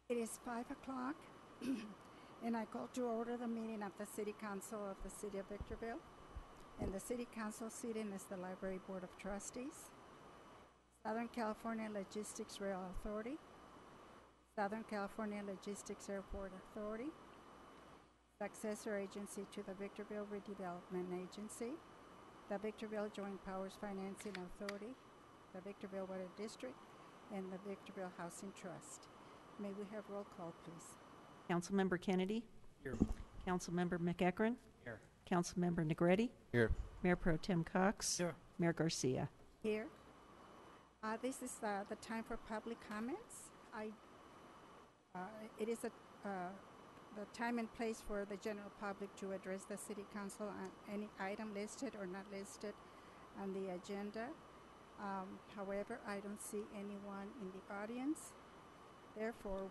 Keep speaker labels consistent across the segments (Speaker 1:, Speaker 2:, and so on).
Speaker 1: It is 5 o'clock, and I call to order the meeting of the City Council of the City of Victorville. And the City Council seating is the Library Board of Trustees, Southern California Logistics Rail Authority, Southern California Logistics Airport Authority, successor agency to the Victorville Redevelopment Agency, the Victorville Joint Powers Financing Authority, the Victorville Water District, and the Victorville Housing Trust. May we have roll call, please?
Speaker 2: Councilmember Kennedy?
Speaker 3: Here.
Speaker 2: Councilmember McEachron?
Speaker 3: Here.
Speaker 2: Councilmember Negretti?
Speaker 3: Here.
Speaker 2: Mayor Pro Tem Cox?
Speaker 3: Here.
Speaker 2: Mayor Garcia?
Speaker 1: Here. This is the time for public comments. It is the time and place for the general public to address the City Council on any item listed or not listed on the agenda. However, I don't see anyone in the audience. Therefore,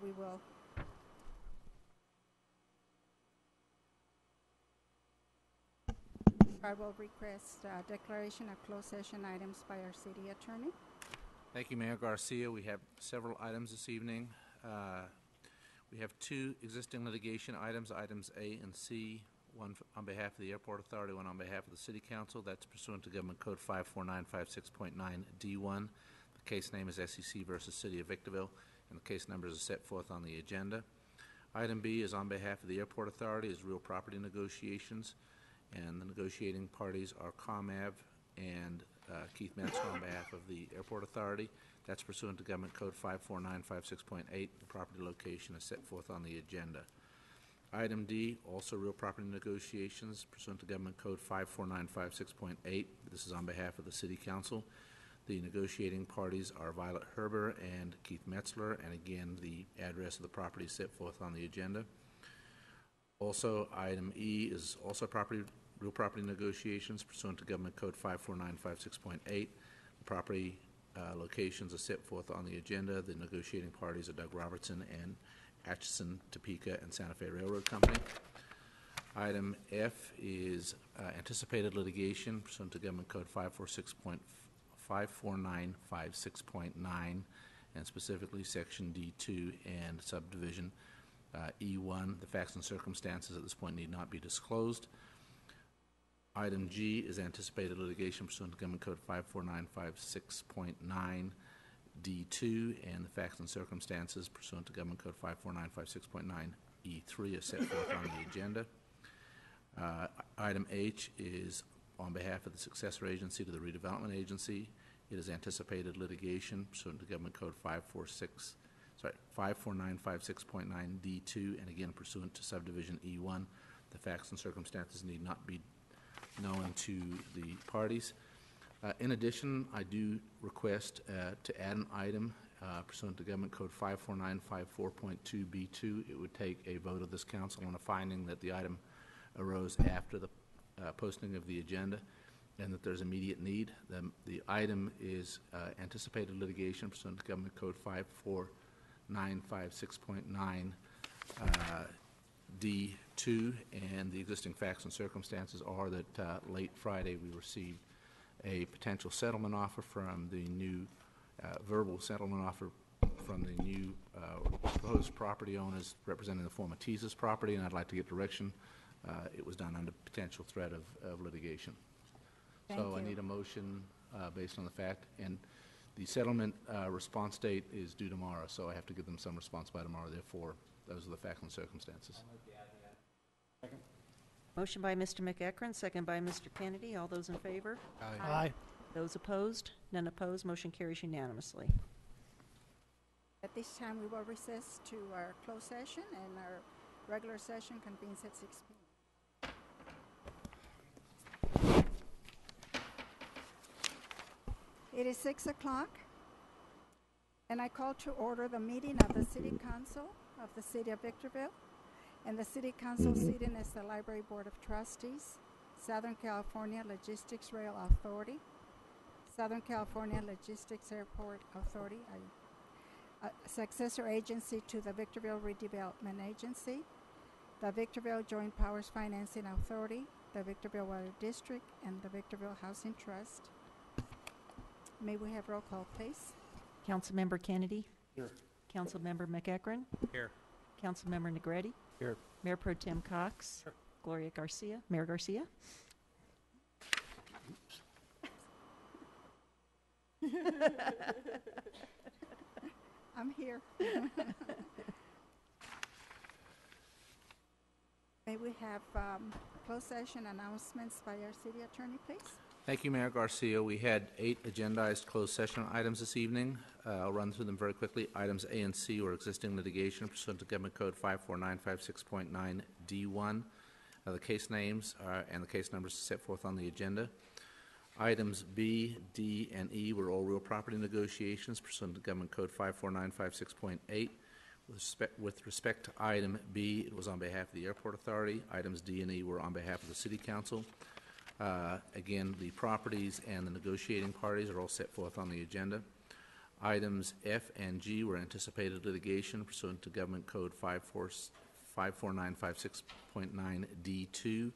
Speaker 1: I will request declaration of closed session items by our city attorney.
Speaker 4: Thank you, Mayor Garcia. We have several items this evening. We have two existing litigation items, items A and C, one on behalf of the Airport Authority, one on behalf of the City Council. That's pursuant to Government Code 54956.9D1. The case name is SEC versus City of Victorville, and the case numbers are set forth on the agenda. Item B is on behalf of the Airport Authority, is real property negotiations, and the negotiating parties are ComAv and Keith Metzler on behalf of the Airport Authority. That's pursuant to Government Code 54956.8. The property location is set forth on the agenda. Item D, also real property negotiations pursuant to Government Code 54956.8. This is on behalf of the City Council. The negotiating parties are Violet Herber and Keith Metzler, and again, the address of the property is set forth on the agenda. Also, item E is also real property negotiations pursuant to Government Code 54956.8. The property locations are set forth on the agenda. The negotiating parties are Doug Robertson and Atchison, Topeka, and Santa Fe Railroad Company. Item F is anticipated litigation pursuant to Government Code 54956.9, and specifically Section D2 and Subdivision E1. The facts and circumstances at this point need not be disclosed. Item G is anticipated litigation pursuant to Government Code 54956.9 D2, and the facts and circumstances pursuant to Government Code 54956.9 E3 are set forth on the agenda. Item H is on behalf of the successor agency to the redevelopment agency. It is anticipated litigation pursuant to Government Code 54956.9 D2, and again pursuant to Subdivision E1. The facts and circumstances need not be known to the parties. In addition, I do request to add an item pursuant to Government Code 54954.2 B2. It would take a vote of this council on a finding that the item arose after the posting of the agenda and that there's immediate need. The item is anticipated litigation pursuant to Government Code 54956.9 D2, and the existing facts and circumstances are that late Friday we received a potential settlement offer from the new verbal settlement offer from the new proposed property owners representing the former Teases property, and I'd like to get direction. It was done under potential threat of litigation.
Speaker 1: Thank
Speaker 4: so
Speaker 1: you.
Speaker 4: I need a motion based on the fact, and the settlement response date is due tomorrow, so I have to give them some response by tomorrow. Therefore, those are the facts and circumstances.
Speaker 3: Second.
Speaker 2: Motion by Mr. McEachron, second by Mr. Kennedy. All those in favor?
Speaker 3: Aye.
Speaker 2: Those opposed? None opposed. Motion carries unanimously.
Speaker 1: At this time, we will recess to our closed session, and our regular session convenes at 6 p.m. It is 6 o'clock, and I call to order the meeting of the City Council of the City of Victorville, and the City Council seating is the Library Board of Trustees, Southern California Logistics Rail Authority, Southern California Logistics Airport Authority, a successor agency to the Victorville Redevelopment Agency, the Victorville Joint Powers Financing Authority, the Victorville Water District, and the Victorville Housing Trust. May we have roll call, please?
Speaker 2: Councilmember Kennedy?
Speaker 3: Here.
Speaker 2: Councilmember McEachron?
Speaker 3: Here.
Speaker 2: Councilmember Negretti?
Speaker 3: Here.
Speaker 2: Mayor Pro Tem Cox?
Speaker 3: Here.
Speaker 2: Gloria Garcia? Mayor Garcia?
Speaker 1: I'm here. May we have closed session announcements by our city attorney, please?
Speaker 4: Thank you, Mayor Garcia. We had 8 agendized closed session items this evening. I'll run through them very quickly. Items A and C were existing litigation pursuant to Government Code 54956.9D1. The case names and the case numbers set forth on the agenda. Items B, D, and E were all real property negotiations pursuant to Government Code 54956.8. With respect to item B, it was on behalf of the Airport Authority. Items D and E were on behalf of the City Council. Again, the properties and the negotiating parties are all set forth on the agenda. Items F and G were anticipated litigation pursuant to Government Code 54956.9D2.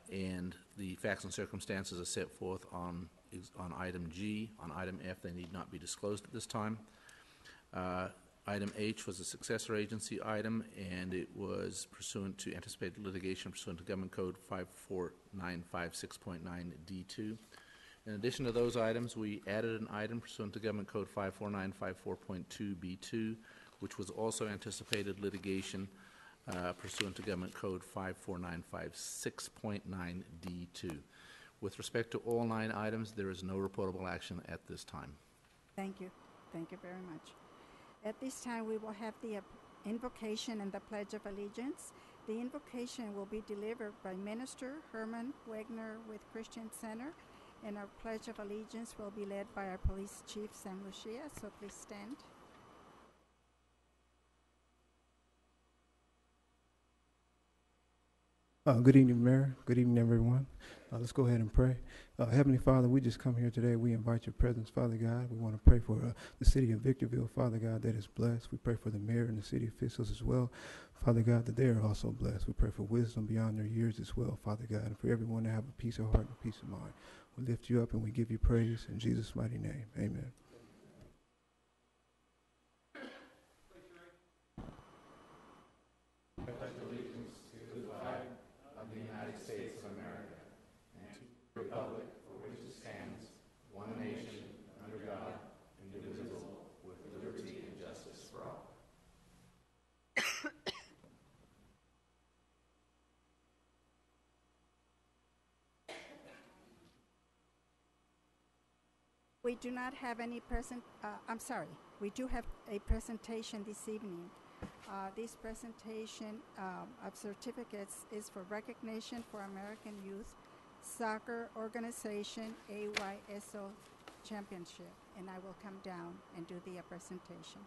Speaker 4: And the facts and circumstances are set forth on item G. On item F, they need not be disclosed at this time. Item H was a successor agency item, and it was pursuant to anticipated litigation pursuant to Government Code 54956.9D2. In addition to those items, we added an item pursuant to Government Code 54954.2B2, which was also anticipated litigation pursuant to Government Code 54956.9D2. With respect to all 9 items, there is no reportable action at this time.
Speaker 1: Thank you. Thank you very much. At this time, we will have the invocation and the Pledge of Allegiance. The invocation will be delivered by Minister Herman Wegner with Christian Center, and our Pledge of Allegiance will be led by our Police Chief, Sam Lucia, so please stand.
Speaker 5: Good evening, Mayor. Good evening, everyone. Let's go ahead and pray. Heavenly Father, we just come here today. We invite your presence, Father God. We want to pray for the city of Victorville, Father God, that is blessed. We pray for the mayor and the city officials as well, Father God, that they are also blessed. We pray for wisdom beyond their years as well, Father God, and for everyone to have a peace of heart and peace of mind. We lift you up and we give you praise in Jesus' mighty name. Amen.
Speaker 1: We do not have any we do have a presentation this evening. This presentation of certificates is for recognition for American Youth Soccer Organization AYSO Championship, and I will come down and do the presentation.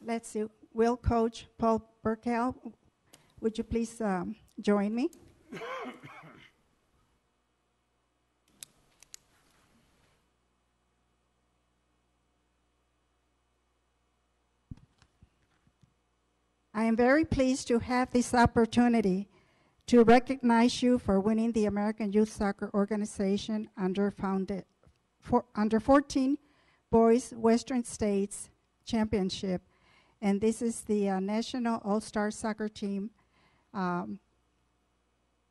Speaker 1: Let's see. Will Coach Paul Burkell, would you please join me? I am very pleased to have this opportunity to recognize you for winning the American Youth Soccer Organization under 14 Boys Western States Championship And this is the National All-Star Soccer Team. And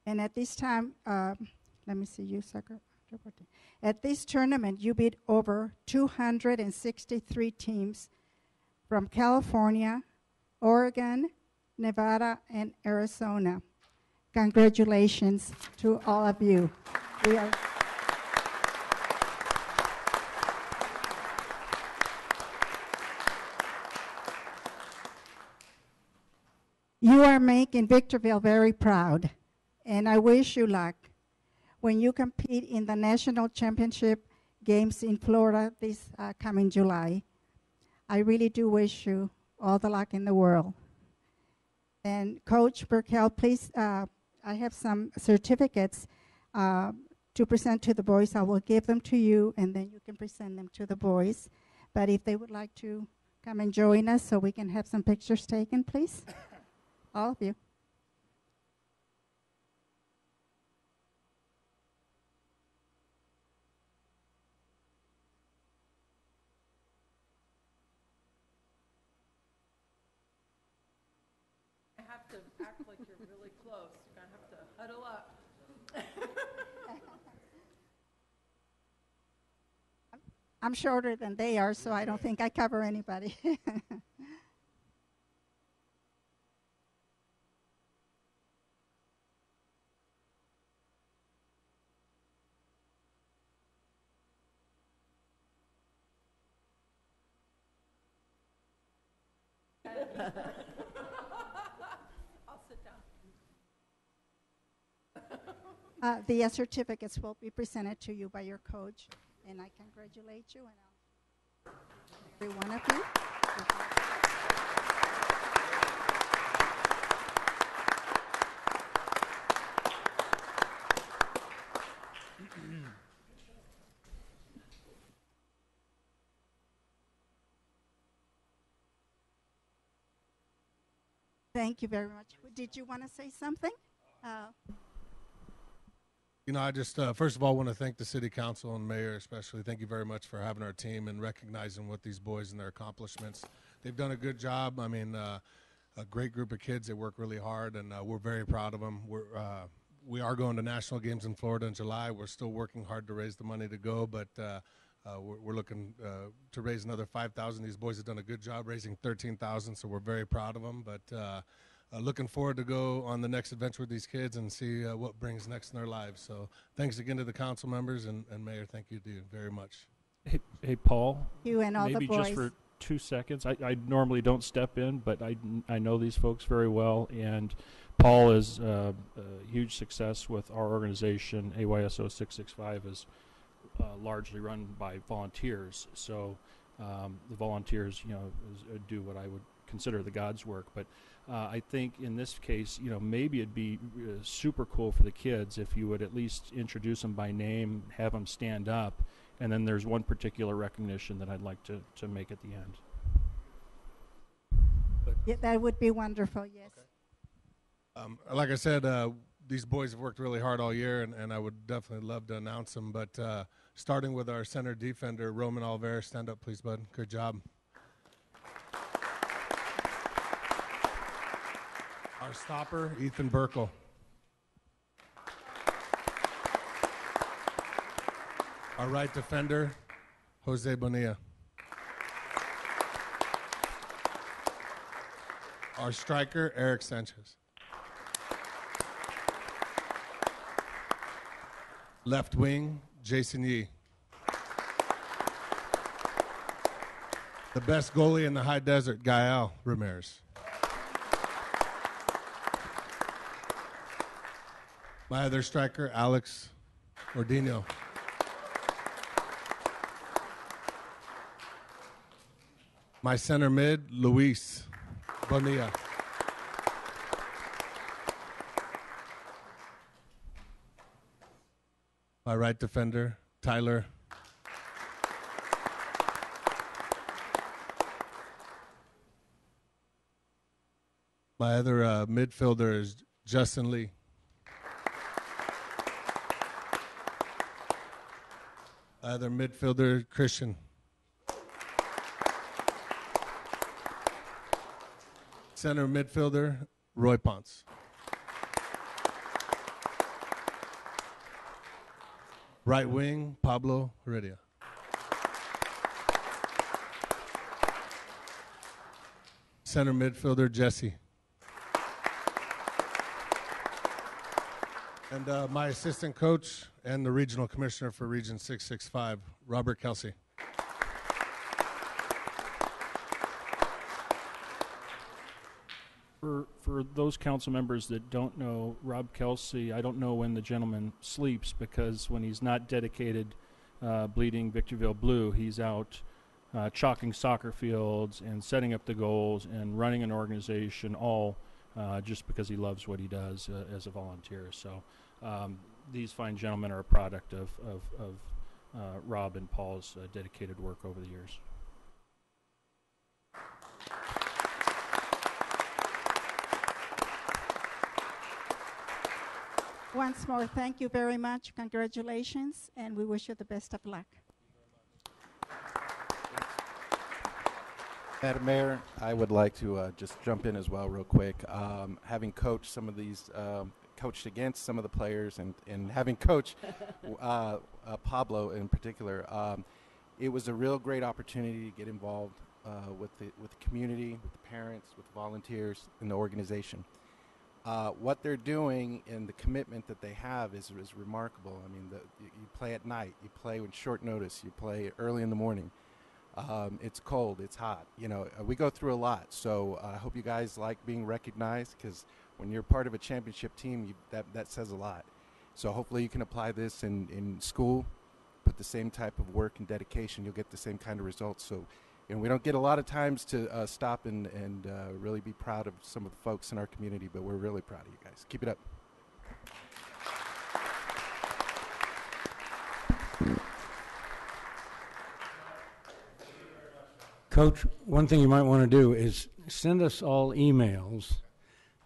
Speaker 1: at this time, let me see, you soccer. At this tournament, you beat over 263 teams from California, Oregon, Nevada, and Arizona. Congratulations to all of you. You are making Victorville very proud, and I wish you luck when you compete in the national championship games in Florida this coming July. I really do wish you all the luck in the world. And Coach Burkell, please, I have some certificates to present to the boys. I will give them to you, and then you can present them to the boys. But if they would like to come and join us so we can have some pictures taken, please. All of you.
Speaker 2: I have to act like you're really close. You're going to have to huddle up.
Speaker 1: I'm shorter than they are, so I don't think I cover anybody.
Speaker 2: I'll sit down.
Speaker 1: The certificates will be presented to you by your coach, and I congratulate you, and every one of you. Thank you very much. Did you want to say something?
Speaker 6: You know, I just, first of all, want to thank the city council and mayor especially. Thank you very much for having our team and recognizing what these boys and their accomplishments. They've done a good job. I mean, a great group of kids. They work really hard, and we're very proud of them. We are going to national games in Florida in July. We're still working hard to raise the money to go, but we're looking to raise another $5,000. These boys have done a good job raising $13,000, so we're very proud of them. But looking forward to go on the next adventure with these kids and see what brings next in their lives. So thanks again to the council members and Mayor. Thank you to you very much.
Speaker 3: Hey, Paul.
Speaker 1: You and all
Speaker 3: maybe
Speaker 1: the boys.
Speaker 3: just for 2 seconds. I normally don't step in, but I know these folks very well, and Paul is a huge success with our organization. AYSO 665 is largely run by volunteers, so the volunteers, do what I would consider the God's work. But I think in this case, maybe it'd be super cool for the kids if you would at least introduce them by name, have them stand up, and then there's one particular recognition that I'd like to make at the end.
Speaker 1: Yeah, that would be wonderful, yes.
Speaker 6: Okay. Like I said, these boys have worked really hard all year, and I would definitely love to announce them. But starting with our center defender, Roman Alvarez. Stand up, please, bud. Good job. Our stopper, Ethan Burkle. Our right defender, Jose Bonilla. Our striker, Eric Sanchez. Left wing, Jason Yee. The best goalie in the high desert, Gael Ramirez. My other striker, Alex Ordino. My center mid, Luis Bonilla. My right defender, Tyler. My other midfielder is Justin Lee. Other midfielder, Christian. Center midfielder, Roy Ponce. Right wing, Pablo Heredia. Center midfielder, Jesse. And my assistant coach and the regional commissioner for Region 665, Robert Kelsey.
Speaker 3: For those council members that don't know, Rob Kelsey, I don't know when the gentleman sleeps, because when he's not dedicated bleeding Victorville blue, he's out chalking soccer fields and setting up the goals and running an organization, all just because he loves what he does as a volunteer. So these fine gentlemen are a product of Rob and Paul's dedicated work over the years.
Speaker 1: Once more, thank you very much. Congratulations, and we wish you the best of luck.
Speaker 7: Madam Mayor, I would like to just jump in as well real quick. Having coached some of these, coached against some of the players, and having coached Pablo in particular, it was a real great opportunity to get involved with the community, with the parents, with the volunteers in the organization. What they're doing and the commitment that they have is remarkable. I mean, you play at night, you play with short notice, you play early in the morning. It's cold, it's hot. You know, we go through a lot. So I hope you guys like being recognized, because when you're part of a championship team, that says a lot. So hopefully you can apply this in school, put the same type of work and dedication, you'll get the same kind of results. So, and we don't get a lot of times to stop and really be proud of some of the folks in our community, but we're really proud of you guys. Keep it up.
Speaker 8: Coach, one thing you might want to do is send us all emails.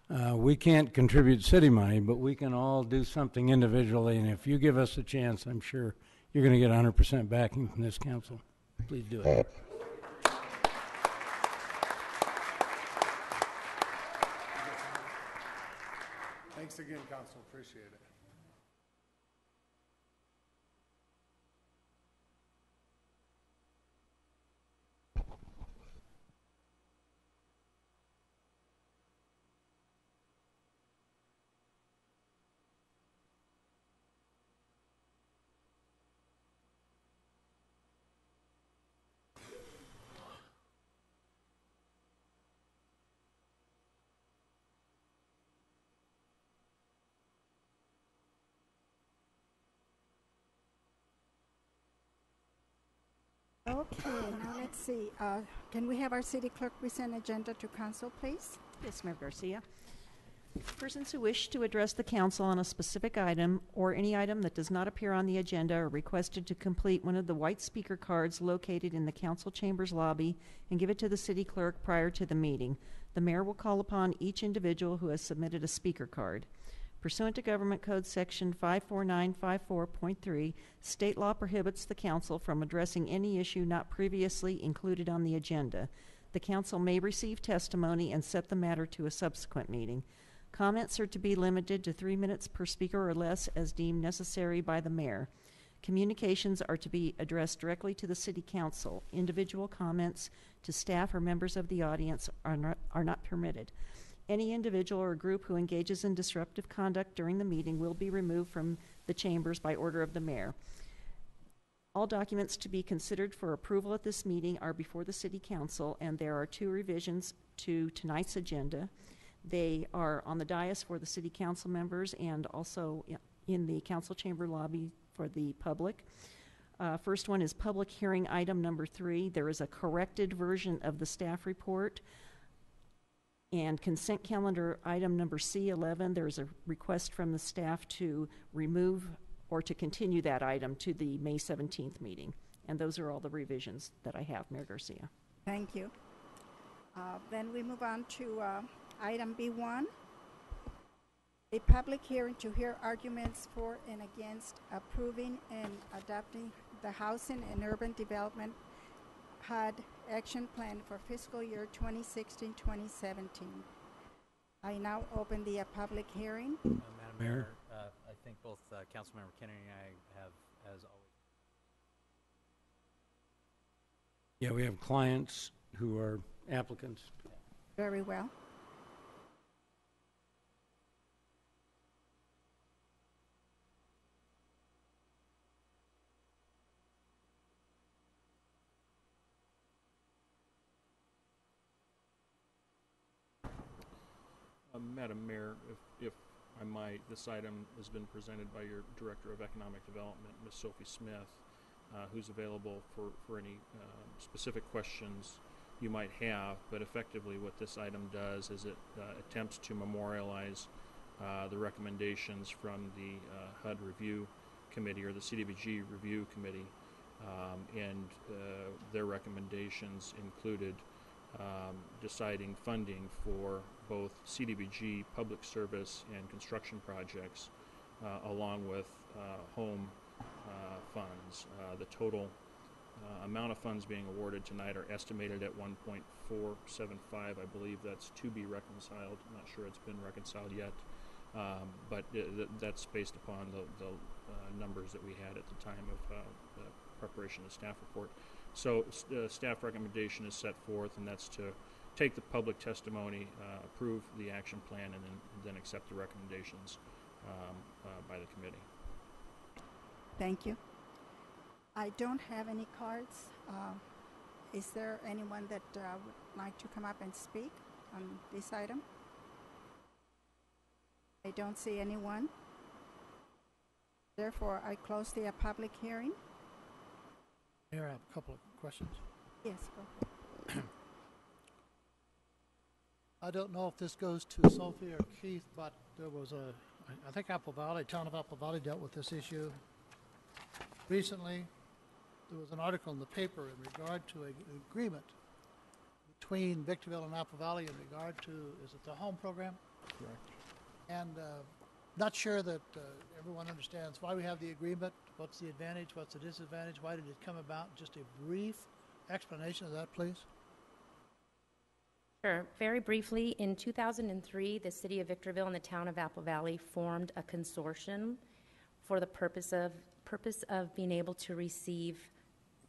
Speaker 8: We can't contribute city money, but we can all do something individually, and if you give us a chance, I'm sure you're going to get 100% backing from this council. Please do it.
Speaker 6: Thanks again, Council. Appreciate it.
Speaker 1: Okay, now let's see. Can we have our city clerk present agenda to council, please?
Speaker 2: Yes, Mayor Garcia. Persons who wish to address the council on a specific item or any item that does not appear on the agenda are requested to complete one of the white speaker cards located in the council chambers lobby and give it to the city clerk prior to the meeting. The mayor will call upon each individual who has submitted a speaker card. Pursuant to Government Code Section 54954.3, state law prohibits the council from addressing any issue not previously included on the agenda. The council may receive testimony and set the matter to a subsequent meeting. Comments are to be limited to 3 minutes per speaker or less as deemed necessary by the mayor. Communications are to be addressed directly to the city council. Individual comments to staff or members of the audience are not permitted. Any individual or group who engages in disruptive conduct during the meeting will be removed from the chambers by order of the mayor. All documents to be considered for approval at this meeting are before the city council, and there are 2 revisions to tonight's agenda. They are on the dais for the city council members and also in the council chamber lobby for the public. First one is public hearing item number 3. There is a corrected version of the staff report. And consent calendar item number C11, there's a request from the staff to remove or to continue that item to the May 17th meeting. And those are all the revisions that I have, Mayor Garcia.
Speaker 1: Thank you. Then we move on to item B1, a public hearing to hear arguments for and against approving and adopting the Housing and Urban Development HUD Action Plan for fiscal year 2016-2017. I now open the public hearing.
Speaker 9: Madam
Speaker 8: Mayor?
Speaker 9: Mayor, I think both Councilmember Kennedy and I have, as always,
Speaker 8: Yeah, we have clients who are applicants.
Speaker 1: Very well.
Speaker 3: Madam Mayor, if I might, this item has been presented by your Director of Economic Development, Ms. Sophie Smith, who's available for any specific questions you might have. But effectively what this item does is it attempts to memorialize the recommendations from the HUD Review Committee, or the CDBG Review Committee, and their recommendations included deciding funding for both CDBG public service and construction projects, along with home funds. The total amount of funds being awarded tonight are estimated at 1.475. I believe that's to be reconciled. I'm not sure it's been reconciled yet, but that's based upon the numbers that we had at the time of the preparation of the staff report. So staff recommendation is set forth, and that's to take the public testimony, approve the action plan, and then accept the recommendations by the committee.
Speaker 1: Thank you. I don't have any cards. Is there anyone that would like to come up and speak on this item? I don't see anyone. Therefore, I close the public hearing.
Speaker 10: Mayor, I have a couple of questions.
Speaker 1: Yes, go ahead.
Speaker 10: I don't know if this goes to Sophie or Keith, but there was I think Apple Valley, town of Apple Valley dealt with this issue recently. There was an article in the paper in regard to an agreement between Victorville and Apple Valley in regard to, is it the home program?
Speaker 3: Correct.
Speaker 10: And not sure that everyone understands why we have the agreement, what's the advantage, what's the disadvantage, why did it come about? Just a brief explanation of that, please.
Speaker 11: Sure. Very briefly, in 2003, the City of Victorville and the Town of Apple Valley formed a consortium for the purpose of being able to receive,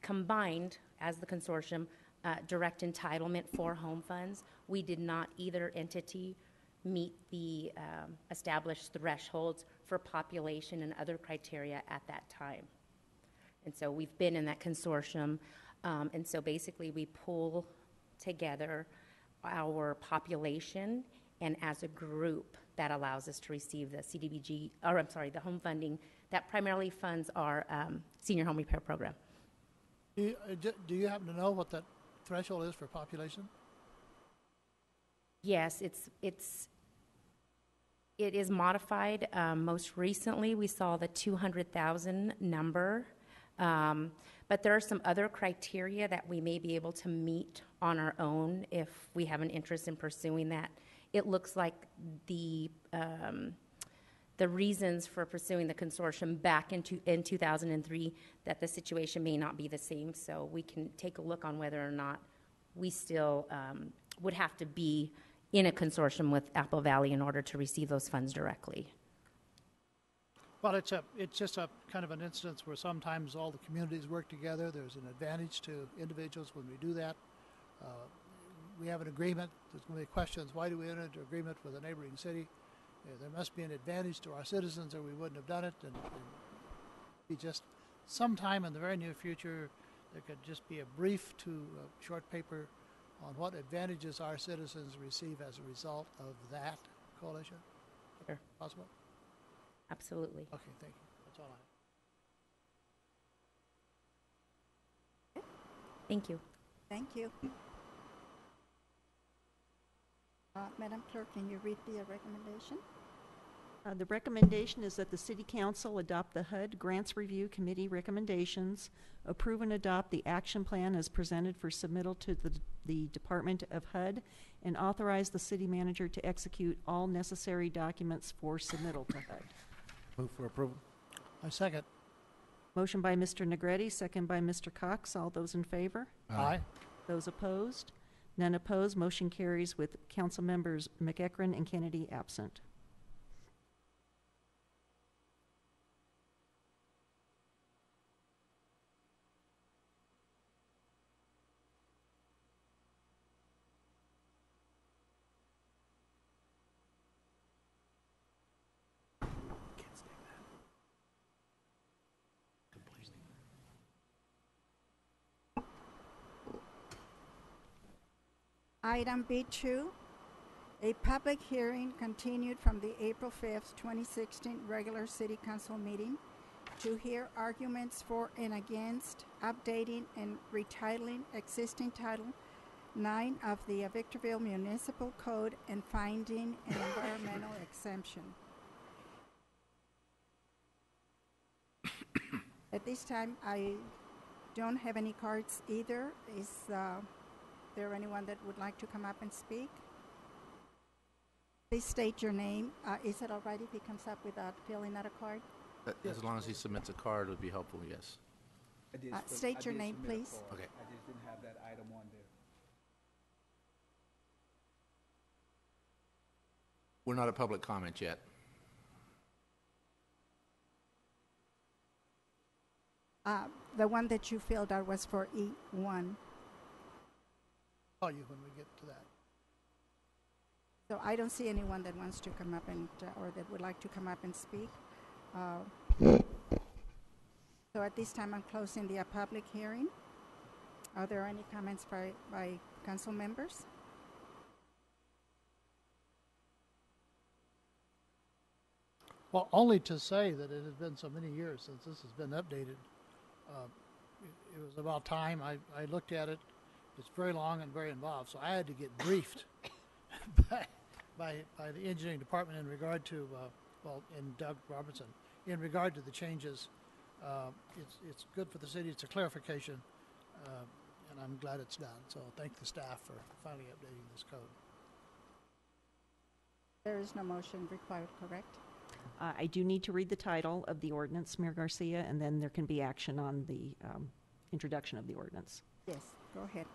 Speaker 11: combined as the consortium, direct entitlement for home funds. We did not, either entity, meet the established thresholds for population and other criteria at that time. And so we've been in that consortium, and so basically we pull together our population, and as a group that allows us to receive the CDBG, or I'm sorry, the home funding that primarily funds our senior home repair program.
Speaker 10: Do you happen to know what that threshold is for population?
Speaker 11: Yes, it is modified. Most recently, we saw the 200,000 number, but there are some other criteria that we may be able to meet on our own if we have an interest in pursuing that. It looks like the reasons for pursuing the consortium back in 2003, that the situation may not be the same, so we can take a look on whether or not we still would have to be in a consortium with Apple Valley in order to receive those funds directly.
Speaker 10: Well, it's just a kind of an instance where sometimes all the communities work together. There's an advantage to individuals when we do that. We have an agreement. There's going to be questions. Why do we enter into agreement with a neighboring city? There must be an advantage to our citizens, or we wouldn't have done it. And be just sometime in the very near future, there could just be a brief to a short paper on what advantages our citizens receive as a result of that coalition.
Speaker 11: Sure.
Speaker 10: Possible?
Speaker 11: Absolutely.
Speaker 10: Okay, thank you. That's all I have.
Speaker 11: Thank you.
Speaker 1: Thank you. Madam Clerk, can you read the recommendation?
Speaker 2: The recommendation is that the City Council adopt the HUD Grants Review Committee recommendations, approve and adopt the action plan as presented for submittal to the Department of HUD, and authorize the City Manager to execute all necessary documents for submittal to HUD.
Speaker 7: Move for approval.
Speaker 10: I second.
Speaker 2: Motion by Mr. Negretti, second by Mr. Cox. All those in favor?
Speaker 10: Aye.
Speaker 2: Those opposed? None opposed. Motion carries with council members McEachron and Kennedy absent.
Speaker 1: Item B2, a public hearing continued from the April 5th, 2016 regular city council meeting to hear arguments for and against updating and retitling existing Title 9 of the Victorville Municipal Code and finding an environmental exemption. At this time, I don't have any cards either. Is there anyone that would like to come up and speak? Please state your name. Is it all right if he comes up without filling out a card?
Speaker 4: As long as he submits a card, it would be helpful, yes.
Speaker 1: State your name, please.
Speaker 4: Okay.
Speaker 12: I just didn't have that item on there.
Speaker 4: We're not at public comment yet.
Speaker 1: The one that you filled out was for E1.
Speaker 10: Call you when we get to that.
Speaker 1: So I don't see anyone that wants to come up and, or that would like to come up and speak. So at this time, I'm closing the public hearing. Are there any comments by council members?
Speaker 10: Well, only to say that it has been so many years since this has been updated. It was about time. I looked at it. It's very long and very involved, so I had to get briefed by the engineering department in regard to, and Doug Robertson, in regard to the changes. It's good for the city. It's a clarification, and I'm glad it's done. So thank the staff for finally updating this code.
Speaker 1: There is no motion required, correct?
Speaker 2: I do need to read the title of the ordinance, Mayor Garcia, and then there can be action on the introduction of the ordinance.
Speaker 1: Yes, go ahead.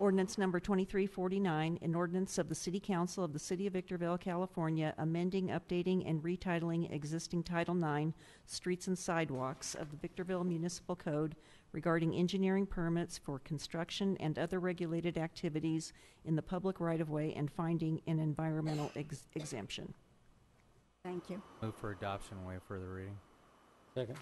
Speaker 2: Ordinance number 2349, an ordinance of the City Council of the City of Victorville, California, amending, updating, and retitling existing Title IX streets and sidewalks of the Victorville Municipal Code regarding engineering permits for construction and other regulated activities in the public right-of-way and finding an environmental exemption.
Speaker 1: Thank you.
Speaker 9: Move for adoption and waive further reading.
Speaker 8: Second.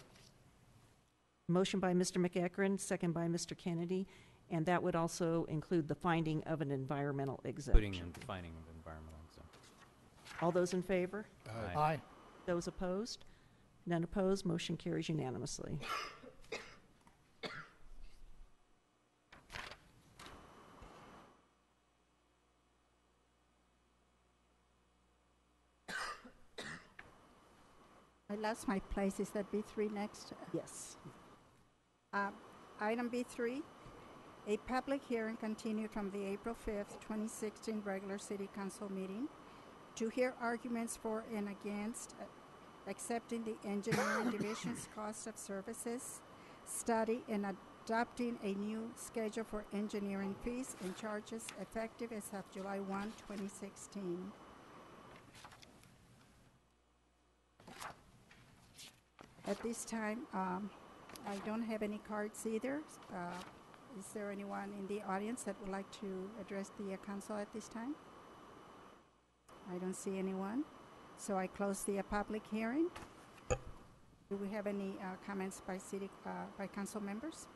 Speaker 2: Motion by Mr. McEachron, second by Mr. Kennedy, and that would also include the finding of an environmental
Speaker 9: Including
Speaker 2: exemption.
Speaker 9: and finding of environmental exemption.
Speaker 2: All those in favor?
Speaker 10: Aye.
Speaker 2: Those opposed? None opposed. Motion carries unanimously.
Speaker 1: I lost my place. Is that B3 next?
Speaker 2: Yes.
Speaker 1: Item B3, a public hearing continued from the April 5th, 2016 regular city council meeting to hear arguments for and against accepting the engineering division's cost of services, study, and adopting a new schedule for engineering fees and charges effective as of July 1, 2016. At this time, I don't have any cards either. Is there anyone in the audience that would like to address the council at this time? I don't see anyone. So I close the public hearing. Do we have any comments by by council members?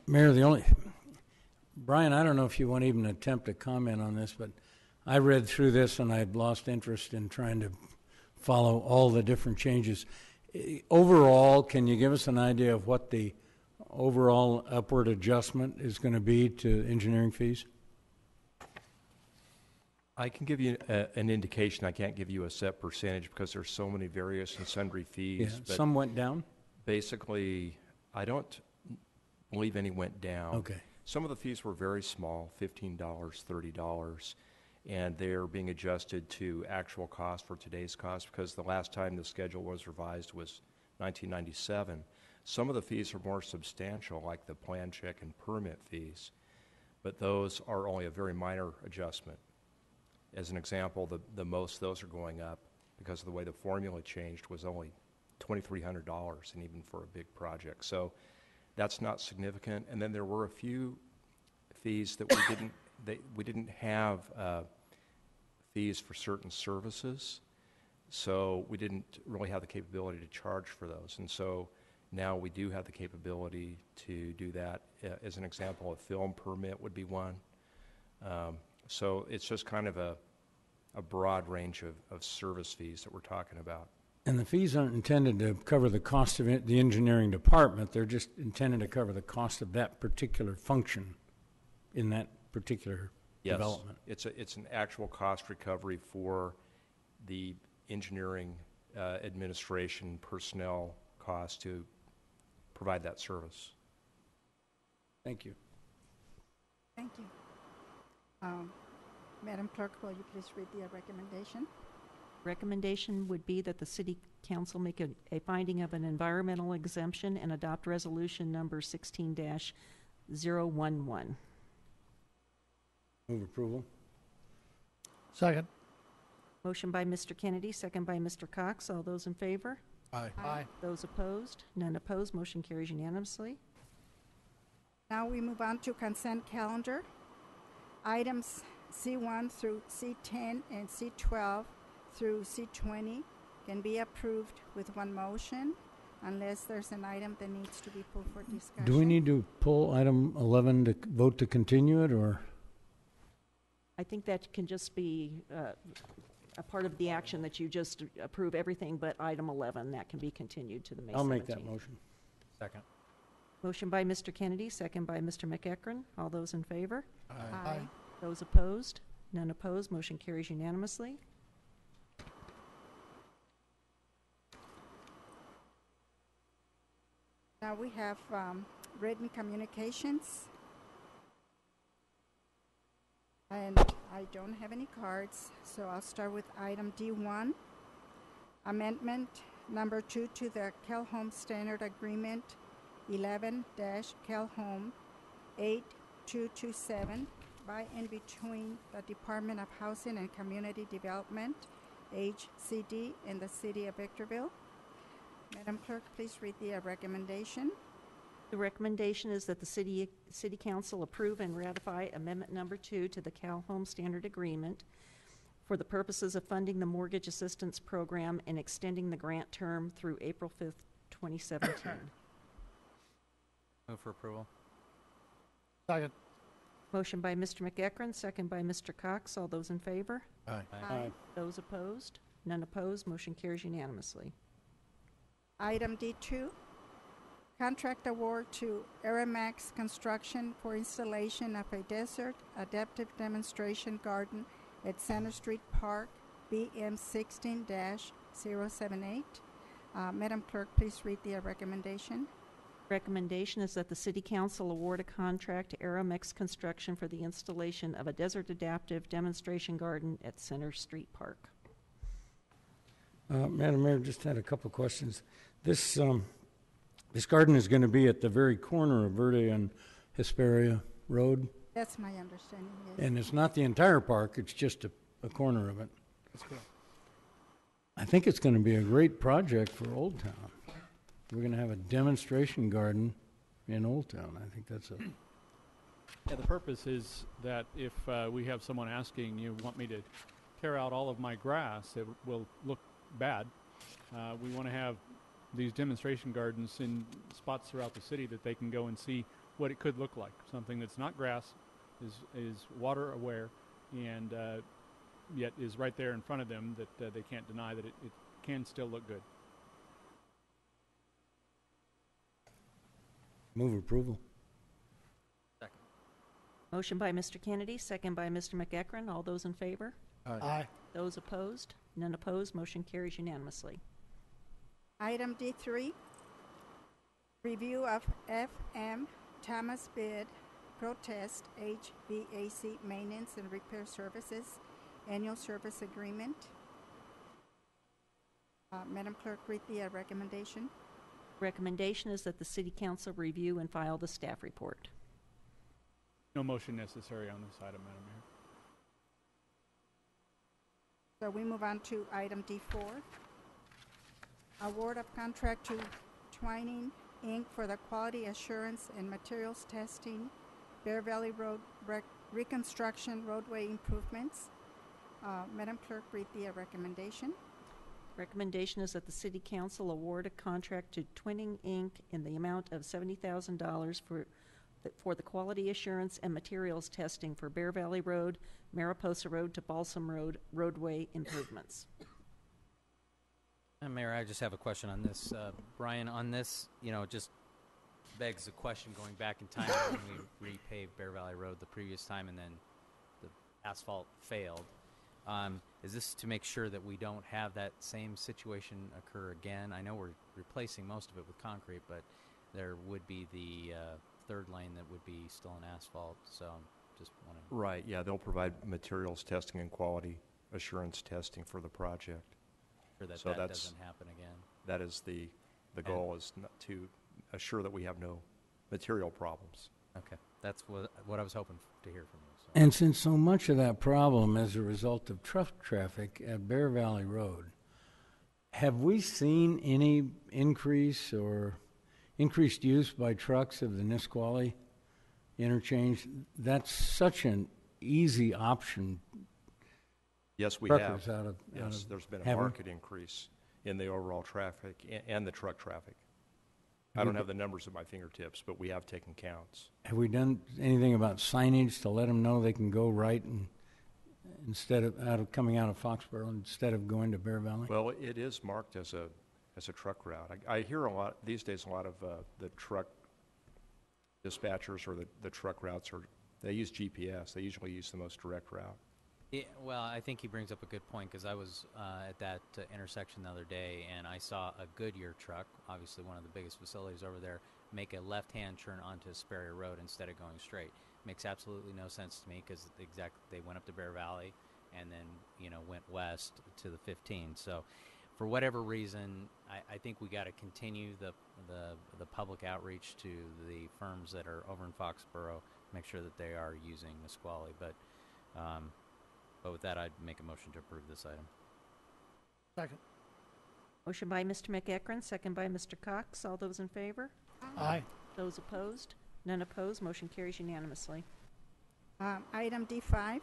Speaker 8: Mayor, Brian, I don't know if you want to even attempt to comment on this, but I read through this and I'd lost interest in trying to follow all the different changes. Overall, can you give us an idea of what the overall upward adjustment is going to be to engineering fees?
Speaker 13: I can give you an indication. I can't give you a set percentage because there's so many various and sundry fees.
Speaker 8: Yeah,
Speaker 13: but
Speaker 8: some went down?
Speaker 13: Basically, I don't believe any went down.
Speaker 8: Okay.
Speaker 13: Some of the fees were very small, $15, $30, and they're being adjusted to actual cost for today's cost because the last time the schedule was revised was 1997. Some of the fees are more substantial, like the plan check and permit fees, but those are only a very minor adjustment. As an example, the most those are going up because of the way the formula changed was only $2,300, and even for a big project. So that's not significant. And then there were a few fees that we didn't have fees for certain services, so we didn't really have the capability to charge for those. And so now we do have the capability to do that. As an example, a film permit would be one. So it's just kind of a broad range of service fees that we're talking about.
Speaker 8: And the fees aren't intended to cover the cost of the engineering department. They're just intended to cover the cost of that particular function in that particular development.
Speaker 13: It's an actual cost recovery for the engineering, administration, personnel costs to provide that service.
Speaker 8: Thank you.
Speaker 1: Thank you. Madam Clerk, will you please read the recommendation?
Speaker 2: Recommendation would be that the City Council make a finding of an environmental exemption and adopt resolution number 16-011.
Speaker 8: Move approval.
Speaker 10: Second.
Speaker 2: Motion by Mr. Kennedy, second by Mr. Cox. All those in favor?
Speaker 6: Aye.
Speaker 10: Aye.
Speaker 2: Those opposed? None opposed. Motion carries unanimously.
Speaker 1: Now we move on to consent calendar. Items C1 through C10 and C12 through C20 can be approved with one motion unless there's an item that needs to be pulled for discussion.
Speaker 8: Do we need to pull item 11 to vote to continue it, or?
Speaker 2: I think that can just be a part of the action that you just approve everything but item 11. That can be continued to the May 17th.
Speaker 8: I'll make that motion.
Speaker 9: Second.
Speaker 2: Motion by Mr. Kennedy, second by Mr. McEachron. All those in favor?
Speaker 10: Aye.
Speaker 2: Those opposed? None opposed. Motion carries unanimously.
Speaker 1: Now we have written communications. And I don't have any cards, so I'll start with item D1. Amendment number 2 to the Cal-Home Standard Agreement 11-Cal-Home 8227 by and between the Department of Housing and Community Development, HCD, and the City of Victorville. Madam Clerk, please read the recommendation.
Speaker 2: The recommendation is that the City Council approve and ratify Amendment Number 2 to the Cal-Home Standard Agreement for the purposes of funding the Mortgage Assistance Program and extending the grant term through April 5th, 2017.
Speaker 9: Move for approval.
Speaker 10: Second.
Speaker 2: Motion by Mr. McEachron, second by Mr. Cox. All those in favor?
Speaker 6: Aye.
Speaker 10: Aye.
Speaker 2: Those opposed? None opposed. Motion carries unanimously.
Speaker 1: Item D2, contract award to Aramax Construction for installation of a desert adaptive demonstration garden at Center Street Park, BM 16-078. Madam Clerk, please read the recommendation.
Speaker 2: Recommendation is that the City Council award a contract to Aramex Construction for the installation of a desert adaptive demonstration garden at Center Street Park.
Speaker 8: Madam Mayor, just had a couple questions. This garden is going to be at the very corner of Verde and Hesperia Road,
Speaker 1: That's my understanding, yes.
Speaker 8: and it's not the entire park, it's just a corner of it.
Speaker 10: That's correct.
Speaker 8: I think it's going to be a great project for Old Town. We're going to have a demonstration garden in Old Town. I think that's a...
Speaker 14: Yeah, the purpose is that if we have someone asking, you want me to tear out all of my grass, it will look bad. We want to have these demonstration gardens in spots throughout the city that they can go and see what it could look like. Something that's not grass, is water aware, and yet is right there in front of them that they can't deny that it can still look good.
Speaker 8: Move approval.
Speaker 9: Second.
Speaker 2: Motion by Mr. Kennedy, second by Mr. McEachron. All those in favor?
Speaker 10: Aye.
Speaker 2: Those opposed? None opposed. Motion carries unanimously.
Speaker 1: Item D3, review of FM Thomas bid protest HVAC maintenance and repair services annual service agreement. Madam Clerk, read the recommendation.
Speaker 2: Recommendation is that the City Council review and file the staff report.
Speaker 14: No motion necessary on this item, Madam Mayor.
Speaker 1: So we move on to item D4. Award of contract to Twining Inc. for the quality assurance and materials testing, Bear Valley Road reconstruction roadway improvements. Madam Clerk, read the recommendation.
Speaker 2: Recommendation is that the City Council award a contract to Twinning Inc. in the amount of $70,000 for the quality assurance and materials testing for Bear Valley Road, Mariposa Road to Balsam Road roadway improvements.
Speaker 9: Mayor, I just have a question on this. Brian, on this, just begs the question going back in time when we repaved Bear Valley Road the previous time and then the asphalt failed. Is this to make sure that we don't have that same situation occur again? I know we're replacing most of it with concrete, but there would be the third lane that would be still in asphalt, so just want to...
Speaker 13: Right, yeah, they'll provide materials testing and quality assurance testing for the project.
Speaker 9: Sure that
Speaker 13: So
Speaker 9: that
Speaker 13: that's-
Speaker 9: doesn't happen again.
Speaker 13: That is the goal, is not to assure that we have no material problems.
Speaker 9: Okay, that's what I was hoping to hear from you. So.
Speaker 8: And since so much of that problem is a result of truck traffic at Bear Valley Road, have we seen any increase or increased use by trucks of the Nisqually interchange? That's such an easy option.
Speaker 13: Yes, we
Speaker 8: Truckers
Speaker 13: have.
Speaker 8: out of-
Speaker 13: Yes,
Speaker 8: out of
Speaker 13: there's been a
Speaker 8: heaven.
Speaker 13: market increase in the overall traffic and the truck traffic. I don't have the numbers at my fingertips, but we have taken counts.
Speaker 8: Have we done anything about signage to let them know they can go right and instead of coming out of Foxborough instead of going to Bear Valley?
Speaker 13: Well, it is marked as a truck route. I hear a lot these days. A lot of the truck dispatchers or the truck routes they use GPS. They usually use the most direct route.
Speaker 9: Yeah, well, I think he brings up a good point because I was at that intersection the other day and I saw a Goodyear truck, obviously one of the biggest facilities over there, make a left-hand turn onto Sperry Road instead of going straight. Makes absolutely no sense to me because they went up to Bear Valley and then went west to the 15. So, for whatever reason, I think we got to continue the public outreach to the firms that are over in Foxborough, make sure that they are using Nisqually, but. But with that, I'd make a motion to approve this item.
Speaker 10: Second.
Speaker 2: Motion by Mr. McEachran, second by Mr. Cox. All those in favor?
Speaker 10: Aye.
Speaker 2: Those opposed? None opposed. Motion carries unanimously.
Speaker 1: Item D5,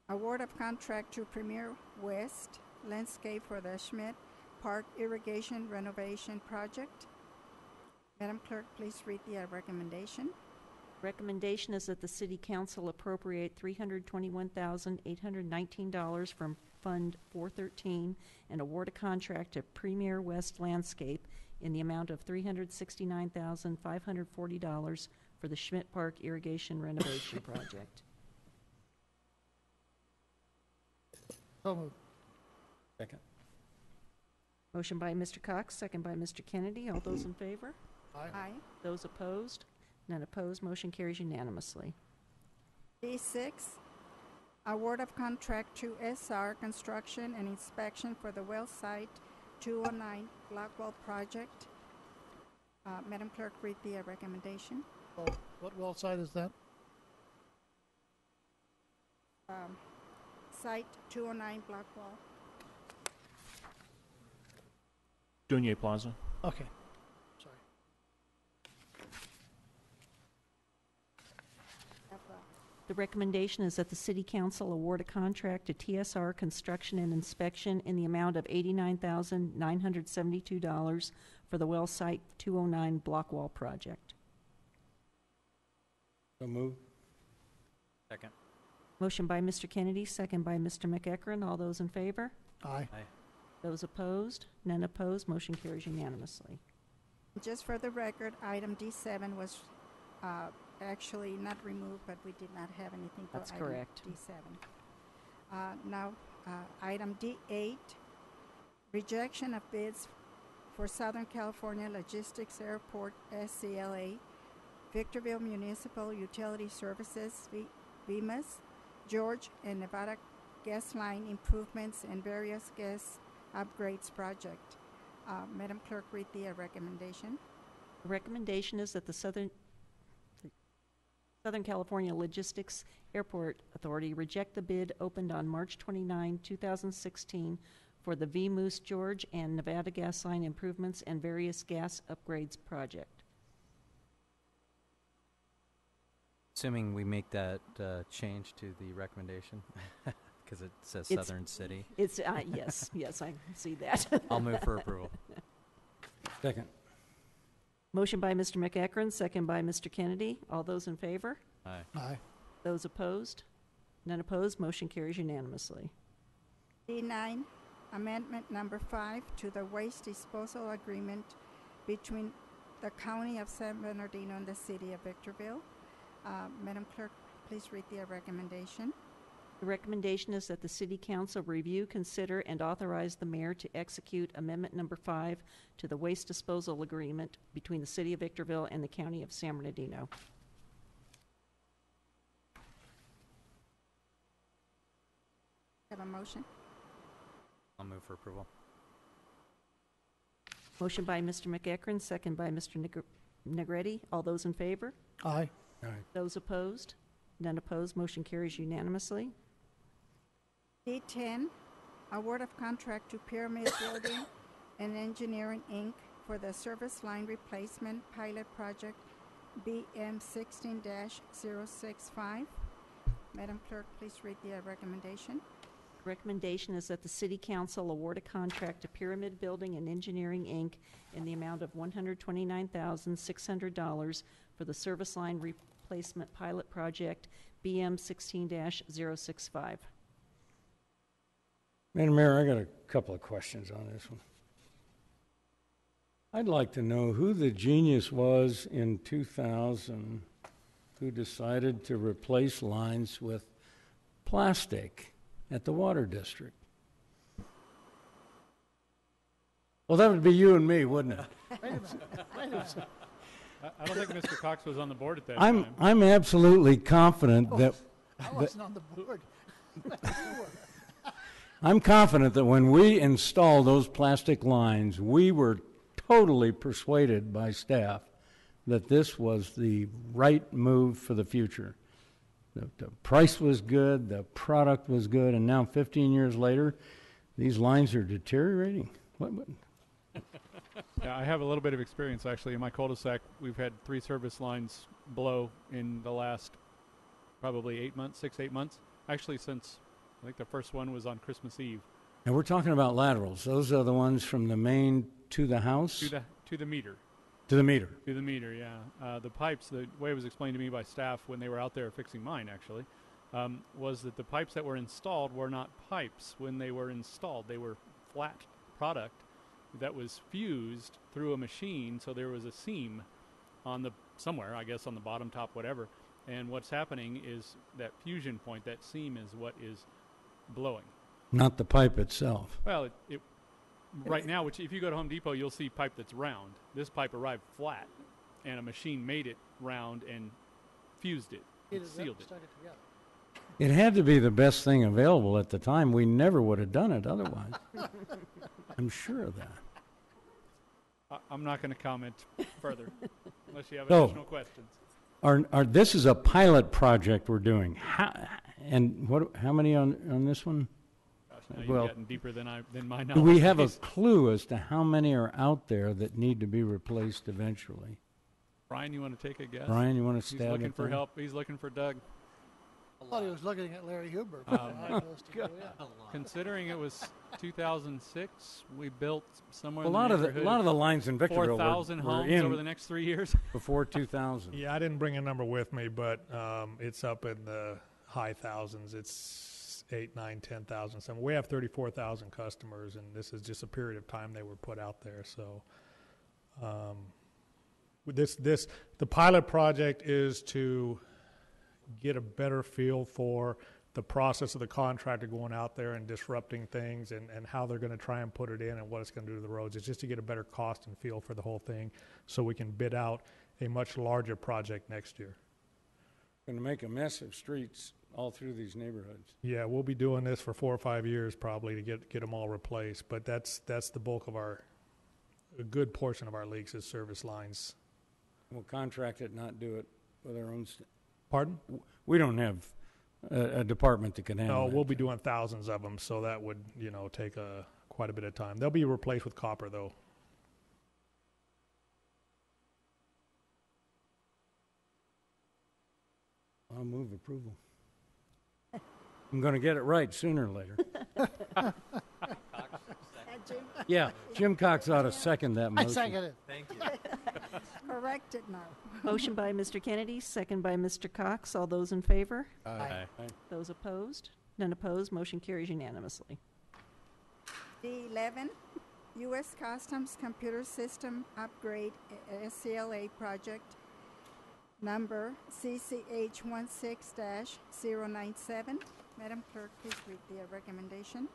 Speaker 1: award of contract to Premier West Landscape for the Schmidt Park Irrigation Renovation Project. Madam Clerk, please read the recommendation.
Speaker 2: Recommendation is that the City Council appropriate $321,819 from Fund 413 and award a contract to Premier West Landscape in the amount of $369,540 for the Schmidt Park Irrigation Renovation Project.
Speaker 10: So moved.
Speaker 8: Second.
Speaker 2: Motion by Mr. Cox, second by Mr. Kennedy. All those in favor?
Speaker 10: Aye.
Speaker 2: Those opposed? None opposed. Motion carries unanimously.
Speaker 1: D6, award of contract to SR Construction and Inspection for the Well Site 209 Blackwell Project. Madam Clerk, read the recommendation.
Speaker 10: Oh, what well site is that?
Speaker 1: Site 209 Blackwell.
Speaker 3: Dunier Plaza.
Speaker 10: Okay. Sorry.
Speaker 2: The recommendation is that the City Council award a contract to TSR Construction and Inspection in the amount of $89,972 for the Well Site 209 Block Wall Project.
Speaker 8: So moved.
Speaker 9: Second.
Speaker 2: Motion by Mr. Kennedy, second by Mr. McEachran. All those in favor?
Speaker 10: Aye.
Speaker 9: Aye.
Speaker 2: Those opposed? None opposed. Motion carries unanimously.
Speaker 1: Just for the record, item D7 was actually not removed, but we did not have anything for
Speaker 2: That's
Speaker 1: item
Speaker 2: correct.
Speaker 1: D7. Now, item D8, rejection of bids for Southern California Logistics Airport SCLA, Victorville Municipal Utility Services, VMAS, George and Nevada Gas Line Improvements and Various Gas Upgrades Project. Madam Clerk, read the recommendation.
Speaker 2: The recommendation is that the Southern California Logistics Airport Authority reject the bid opened on March 29, 2016 for the V. Moose George and Nevada Gas Line improvements and various gas upgrades project.
Speaker 9: Assuming we make that change to the recommendation, because it says
Speaker 2: It's-
Speaker 9: Southern City.
Speaker 2: It's, yes, I see that.
Speaker 9: I'll move for approval.
Speaker 8: Second.
Speaker 2: Motion by Mr. McEachran, second by Mr. Kennedy. All those in favor?
Speaker 9: Aye.
Speaker 10: Aye.
Speaker 2: Those opposed? None opposed. Motion carries unanimously.
Speaker 1: D9, amendment number 5 to the waste disposal agreement between the County of San Bernardino and the City of Victorville. Madam Clerk, please read the recommendation.
Speaker 2: The recommendation is that the City Council review, consider, and authorize the mayor to execute Amendment Number 5 to the waste disposal agreement between the City of Victorville and the County of San Bernardino.
Speaker 1: Have a motion?
Speaker 9: I'll move for approval.
Speaker 2: Motion by Mr. McEachran, second by Mr. Negretti. All those in favor?
Speaker 10: Aye.
Speaker 8: Aye.
Speaker 2: Those opposed? None opposed. Motion carries unanimously.
Speaker 1: D10, award of contract to Pyramid Building and Engineering, Inc. for the service line replacement pilot project BM 16-065. Madam Clerk, please read the recommendation.
Speaker 2: Recommendation is that the City Council award a contract to Pyramid Building and Engineering, Inc. in the amount of $129,600 for the service line replacement pilot project BM 16-065.
Speaker 8: Madam Mayor, I got a couple of questions on this one. I'd like to know who the genius was in 2000 who decided to replace lines with plastic at the water district. Well, that would be you and me, wouldn't it?
Speaker 10: Wait a minute. Wait a minute.
Speaker 14: I don't think Mr. Cox was on the board at that time.
Speaker 8: I'm absolutely confident that
Speaker 10: I wasn't on the board.
Speaker 8: I'm confident that when we installed those plastic lines, we were totally persuaded by staff that this was the right move for the future. The price was good, the product was good, and now 15 years later, these lines are deteriorating. What?
Speaker 14: Yeah, I have a little bit of experience, actually. In my cul-de-sac, we've had 3 service lines blow in the last probably 8 months, 6-8 months. Actually, since I think the first one was on Christmas Eve.
Speaker 8: And we're talking about laterals. Those are the ones from the main to the house?
Speaker 14: To the meter.
Speaker 8: To the meter.
Speaker 14: To the meter, yeah. The pipes, the way it was explained to me by staff when they were out there fixing mine, actually, was that the pipes that were installed were not pipes when they were installed. They were flat product that was fused through a machine, so there was a seam on the somewhere, I guess on the bottom, top, whatever. And what's happening is that fusion point, that seam, is what is blowing.
Speaker 8: Not the pipe itself.
Speaker 14: Well, right now, which if you go to Home Depot, you'll see pipe that's round. This pipe arrived flat, and a machine made it round and fused it, and sealed it.
Speaker 10: Stuck it together.
Speaker 8: It had to be the best thing available at the time. We never would have done it otherwise. I'm sure of that.
Speaker 14: I'm not going to comment further unless you have
Speaker 8: So,
Speaker 14: additional questions.
Speaker 8: This is a pilot project we're doing. How many on this one?
Speaker 14: Gosh, now
Speaker 8: Well,
Speaker 14: you've gotten deeper than my knowledge.
Speaker 8: Do we have a
Speaker 14: base.
Speaker 8: clue as to how many are out there that need to be replaced eventually?
Speaker 14: Brian, you want to take a guess?
Speaker 8: Brian, you want to
Speaker 14: He's
Speaker 8: stab
Speaker 14: looking
Speaker 8: at
Speaker 14: for
Speaker 8: that?
Speaker 14: help. He's looking for Doug.
Speaker 10: I thought he was looking at Larry Huber.
Speaker 14: Considering it was 2006, we built somewhere
Speaker 8: A
Speaker 14: in the
Speaker 8: lot of
Speaker 14: neighborhood
Speaker 8: the lines in Victorville
Speaker 14: 4,000
Speaker 8: were
Speaker 14: homes
Speaker 8: in
Speaker 14: over the next 3 years.
Speaker 8: before 2000.
Speaker 15: Yeah, I didn't bring a number with me, but it's up in the high thousands. It's 8, 9, 10,000. So we have 34,000 customers, and this is just a period of time they were put out there. So the pilot project is to get a better feel for the process of the contractor going out there and disrupting things and how they're going to try and put it in and what it's going to do to the roads. It's just to get a better cost and feel for the whole thing so we can bid out a much larger project next year.
Speaker 8: Going to make a mess of streets all through these neighborhoods.
Speaker 15: Yeah, we'll be doing this for 4 or 5 years probably to get them all replaced, but that's the bulk of our a good portion of our leaks is service lines.
Speaker 8: We'll contract it, not do it with our own.
Speaker 15: Pardon?
Speaker 8: We don't have a department that can handle
Speaker 15: No,
Speaker 8: that.
Speaker 15: we'll be doing thousands of them, so that would, take quite a bit of time. They'll be replaced with copper, though.
Speaker 8: I'll move approval. I'm going to get it right sooner or later. Yeah, Jim Cox ought to second that motion.
Speaker 10: I second it.
Speaker 9: Thank you.
Speaker 1: Correct it now.
Speaker 2: Motion by Mr. Kennedy, second by Mr. Cox. All those in favor?
Speaker 9: Aye.
Speaker 2: Those opposed? None opposed. Motion carries unanimously.
Speaker 1: D11, U.S. Customs Computer System Upgrade SCLA Project number CCH16-097. Madam Clerk, please read the recommendation.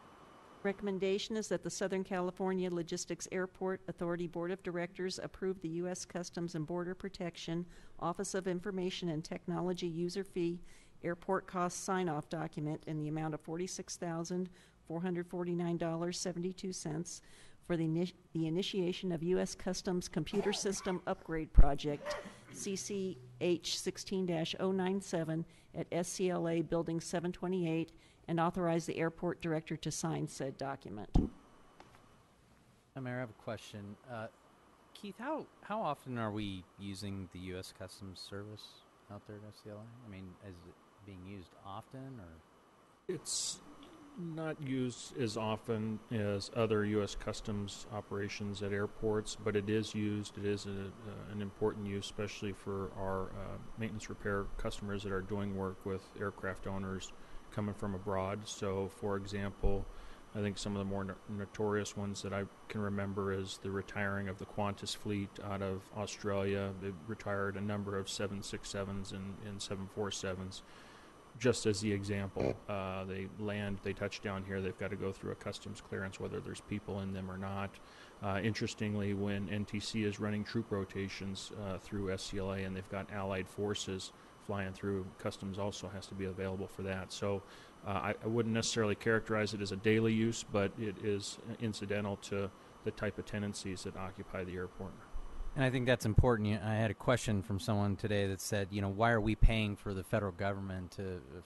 Speaker 2: Recommendation is that the Southern California Logistics Airport Authority Board of Directors approve the U.S. Customs and Border Protection Office of Information and Technology user fee airport cost sign-off document in the amount of $46,449.72 for the initiation of U.S. Customs Computer System Upgrade Project, CCH 16-097 at SCLA Building 728, and authorize the airport director to sign said document.
Speaker 9: Mayor, I have a question. Keith, how often are we using the U.S. Customs Service out there at SCLA? I mean, is it being used often, or?
Speaker 3: It's not used as often as other U.S. Customs operations at airports, but it is used. It is an important use, especially for our maintenance repair customers that are doing work with aircraft owners coming from abroad. So, for example, I think some of the more notorious ones that I can remember is the retiring of the Qantas fleet out of Australia. They retired a number of 767s and 747s. Just as the example, they land, they touch down here, they've got to go through a customs clearance, whether there's people in them or not. Interestingly, when NTC is running troop rotations through SCLA and they've got allied forces flying through, customs also has to be available for that. So I wouldn't necessarily characterize it as a daily use, but it is incidental to the type of tenancies that occupy the airport.
Speaker 9: And I think that's important. I had a question from someone today that said, why are we paying for the federal government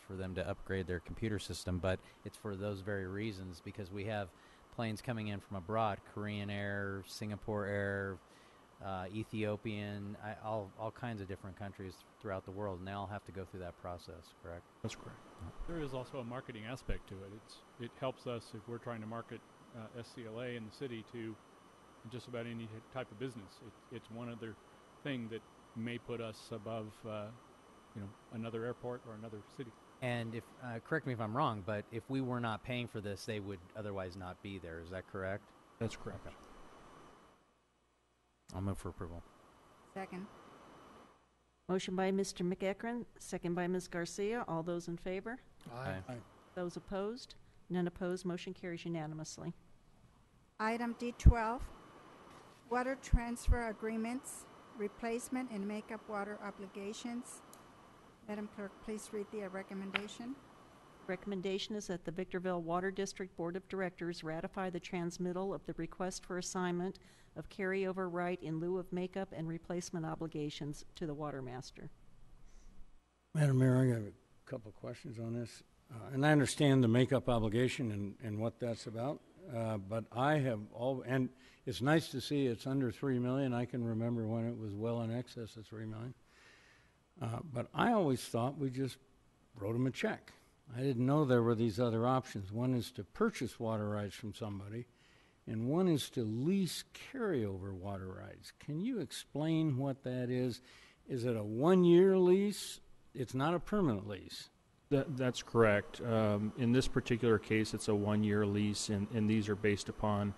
Speaker 9: for them to upgrade their computer system? But it's for those very reasons, because we have planes coming in from abroad, Korean Air, Singapore Air, Ethiopian, all kinds of different countries throughout the world, and they all have to go through that process, correct?
Speaker 3: That's correct.
Speaker 14: There is also a marketing aspect to it. It helps us if we're trying to market SCLA in the city to just about any type of business. It's one other thing that may put us above, another airport or another city.
Speaker 9: And if correct me if I'm wrong, but if we were not paying for this, they would otherwise not be there. Is that correct?
Speaker 3: That's correct.
Speaker 9: Okay. I'll move for approval.
Speaker 1: Second.
Speaker 2: Motion by Mr. McEachran, second by Ms. Garcia. All those in favor?
Speaker 9: Aye.
Speaker 2: Those opposed? None opposed. Motion carries unanimously.
Speaker 1: Item D12, water transfer agreements, replacement and makeup water obligations. Madam Clerk, please read the recommendation.
Speaker 2: Recommendation is that the Victorville Water District Board of Directors ratify the transmittal of the request for assignment of carryover right in lieu of makeup and replacement obligations to the Water Master.
Speaker 8: Madam Mayor, I got a couple of questions on this. And I understand the makeup obligation and what that's about. But I have and it's nice to see it's under $3 million. I can remember when it was well in excess of $3 million. But I always thought we just wrote them a check. I didn't know there were these other options. One is to purchase water rights from somebody, and one is to lease carryover water rights. Can you explain what that is? Is it a one-year lease? It's not a permanent lease.
Speaker 3: That's correct. In this particular case, it's a one-year lease, and these are based upon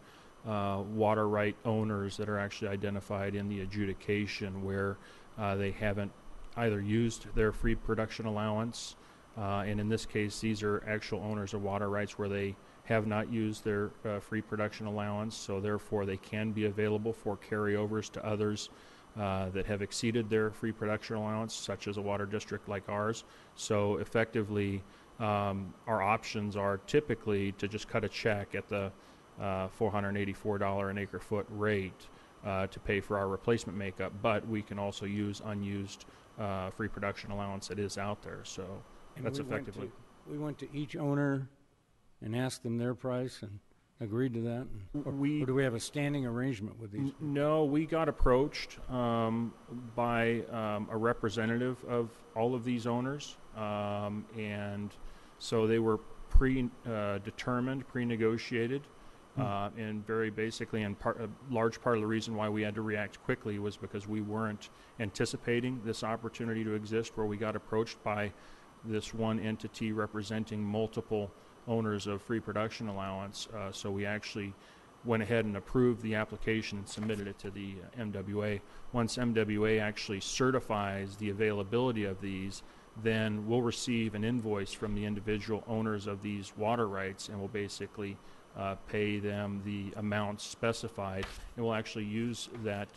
Speaker 3: water right owners that are actually identified in the adjudication where they haven't either used their free production allowance, and in this case, these are actual owners of water rights where they have not used their free production allowance, so therefore they can be available for carryovers to others that have exceeded their free production allowance, such as a water district like ours. So effectively, our options are typically to just cut a check at the $484 an acre foot rate, to pay for our replacement makeup, but we can also use unused free production allowance that is out there. So
Speaker 8: And
Speaker 3: that's
Speaker 8: we went
Speaker 3: effectively.
Speaker 8: We went to each owner and asked them their price and agreed to that? Or do we have a standing arrangement with these?
Speaker 3: No, we got approached by a representative of all of these owners, and so they were predetermined, pre-negotiated, and very basically, and a large part of the reason why we had to react quickly was because we weren't anticipating this opportunity to exist, where we got approached by this one entity representing multiple owners of free production allowance. So we actually went ahead and approved the application and submitted it to the MWA. Once MWA actually certifies the availability of these, then we'll receive an invoice from the individual owners of these water rights, and we'll basically pay them the amounts specified, and we'll actually use that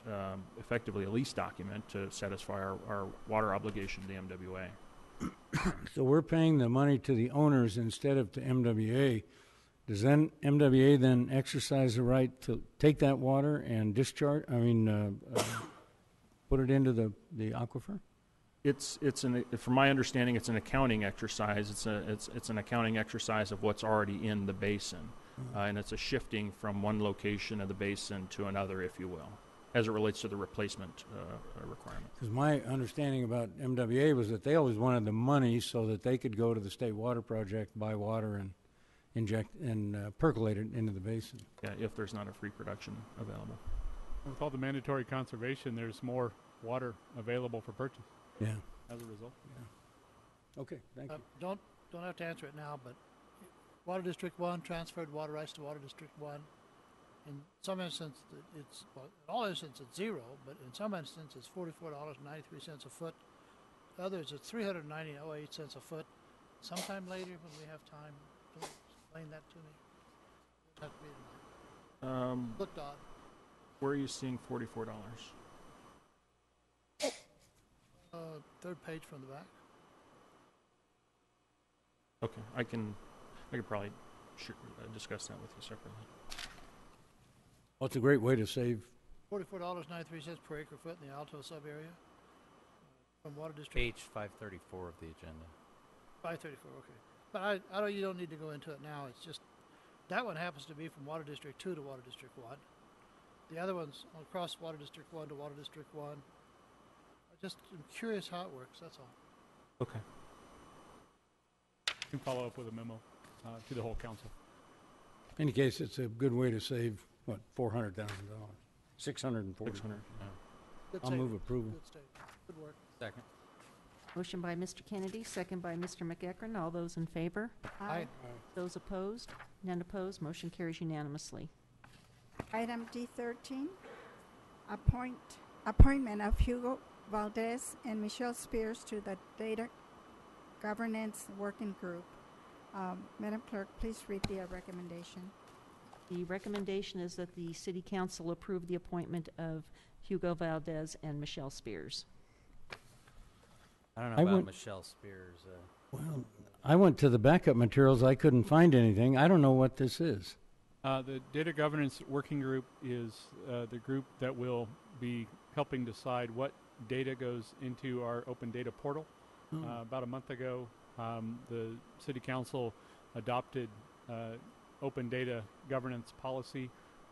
Speaker 3: effectively a lease document to satisfy our water obligation to the MWA.
Speaker 8: So we're paying the money to the owners instead of to MWA. Does then MWA then exercise the right to take that water and discharge? Put it into the aquifer?
Speaker 3: From my understanding, it's an accounting exercise. It's an accounting exercise of what's already in the basin, and it's a shifting from one location of the basin to another, if you will, as it relates to the replacement requirement.
Speaker 8: Because my understanding about MWA was that they always wanted the money so that they could go to the State Water Project, buy water, and inject and percolate it into the basin.
Speaker 3: Yeah, if there's not a free production available.
Speaker 14: With all the mandatory conservation, there's more water available for purchase.
Speaker 8: Yeah.
Speaker 14: As a result.
Speaker 8: Yeah. Okay, thank you.
Speaker 10: Don't have to answer it now, but Water District 1 transferred water rights to Water District 1. In some instances, in all instances it's zero, but in some instances it's $44.93 a foot. Others it's $390.08 a foot. Sometime later, when we have time, don't explain that to me. It doesn't have to be tonight. Looked odd.
Speaker 3: Where are you seeing $44?
Speaker 10: Third page from the back.
Speaker 3: Okay, I could probably discuss that with you separately.
Speaker 8: Well, it's a great way to save.
Speaker 10: $44.93 per acre foot in the Alto sub area from Water District.
Speaker 9: Page 534 of the agenda.
Speaker 10: 534, okay. But I don't. You don't need to go into it now. It's just that one happens to be from Water District 2 to Water District 1. The other ones across Water District 1 to Water District 1. I'm curious how it works. That's all.
Speaker 3: Okay.
Speaker 14: You can follow up with a memo to the whole council.
Speaker 8: In any case, it's a good way to save, what, $400,000? $640.
Speaker 10: Good
Speaker 8: I'll
Speaker 10: save.
Speaker 8: move approval.
Speaker 10: Good save. Good work.
Speaker 9: Second.
Speaker 2: Motion by Mr. Kennedy, second by Mr. McEachran. All those in favor?
Speaker 10: Aye.
Speaker 2: Those opposed? None opposed. Motion carries unanimously.
Speaker 1: Item D13, appointment of Hugo Valdez and Michelle Spears to the Data Governance Working Group. Madam Clerk, please read the recommendation.
Speaker 2: The recommendation is that the City Council approve the appointment of Hugo Valdez and Michelle Spears.
Speaker 9: I don't know about Michelle Spears.
Speaker 8: Well, I went to the backup materials. I couldn't find anything. I don't know what this is.
Speaker 14: The Data Governance Working Group is the group that will be helping decide what data goes into our open data portal. About a month ago, the City Council adopted open data governance policy,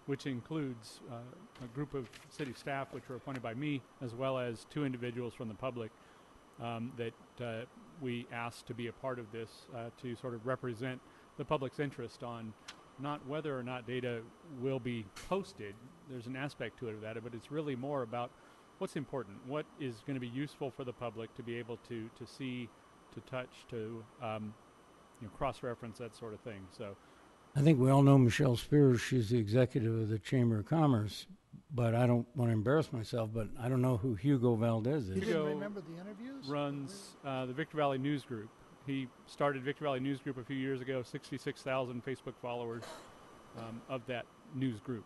Speaker 14: which includes a group of city staff, which were appointed by me, as well as 2 individuals from the public that we asked to be a part of this to sort of represent the public's interest on not whether or not data will be posted. There's an aspect to it of that, but it's really more about what's important, what is going to be useful for the public to be able to see, to touch, to cross-reference, that sort of thing. So,
Speaker 8: I think we all know Michelle Spears. She's the executive of the Chamber of Commerce, but I don't want to embarrass myself, but I don't know who Hugo Valdez is.
Speaker 10: You didn't remember the interviews?
Speaker 14: Runs the Victor Valley News Group. He started Victor Valley News Group a few years ago, 66,000 Facebook followers of that news group.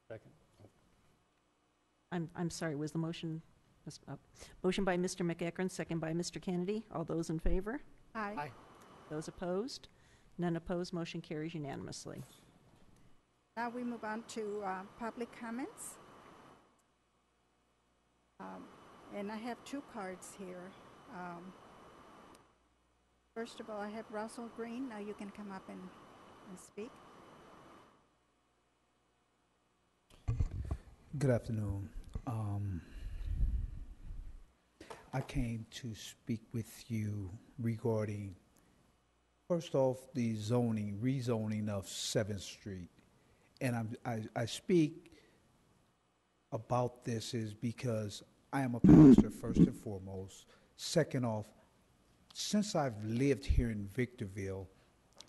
Speaker 8: Second.
Speaker 2: I'm sorry, was the motion? Motion by Mr. McEachran, second by Mr. Kennedy. All those in favor?
Speaker 1: Aye.
Speaker 10: Aye.
Speaker 2: Those opposed? None opposed. Motion carries unanimously.
Speaker 1: Now we move on to public comments. And I have two cards here. First of all, I have Russell Green. Now you can come up and speak.
Speaker 12: Good afternoon. I came to speak with you regarding, first off, the rezoning of 7th Street. And I speak about this is because I am a pastor, first and foremost. Second off, since I've lived here in Victorville,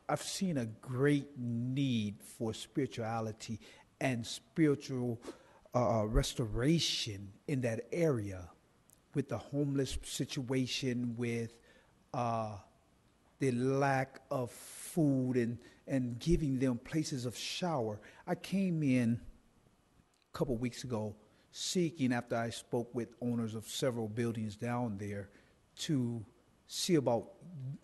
Speaker 12: I've seen a great need for spirituality and spiritual restoration in that area, with the homeless situation, with the lack of food and giving them places of shower. I came in a couple weeks ago seeking, after I spoke with owners of several buildings down there, to see about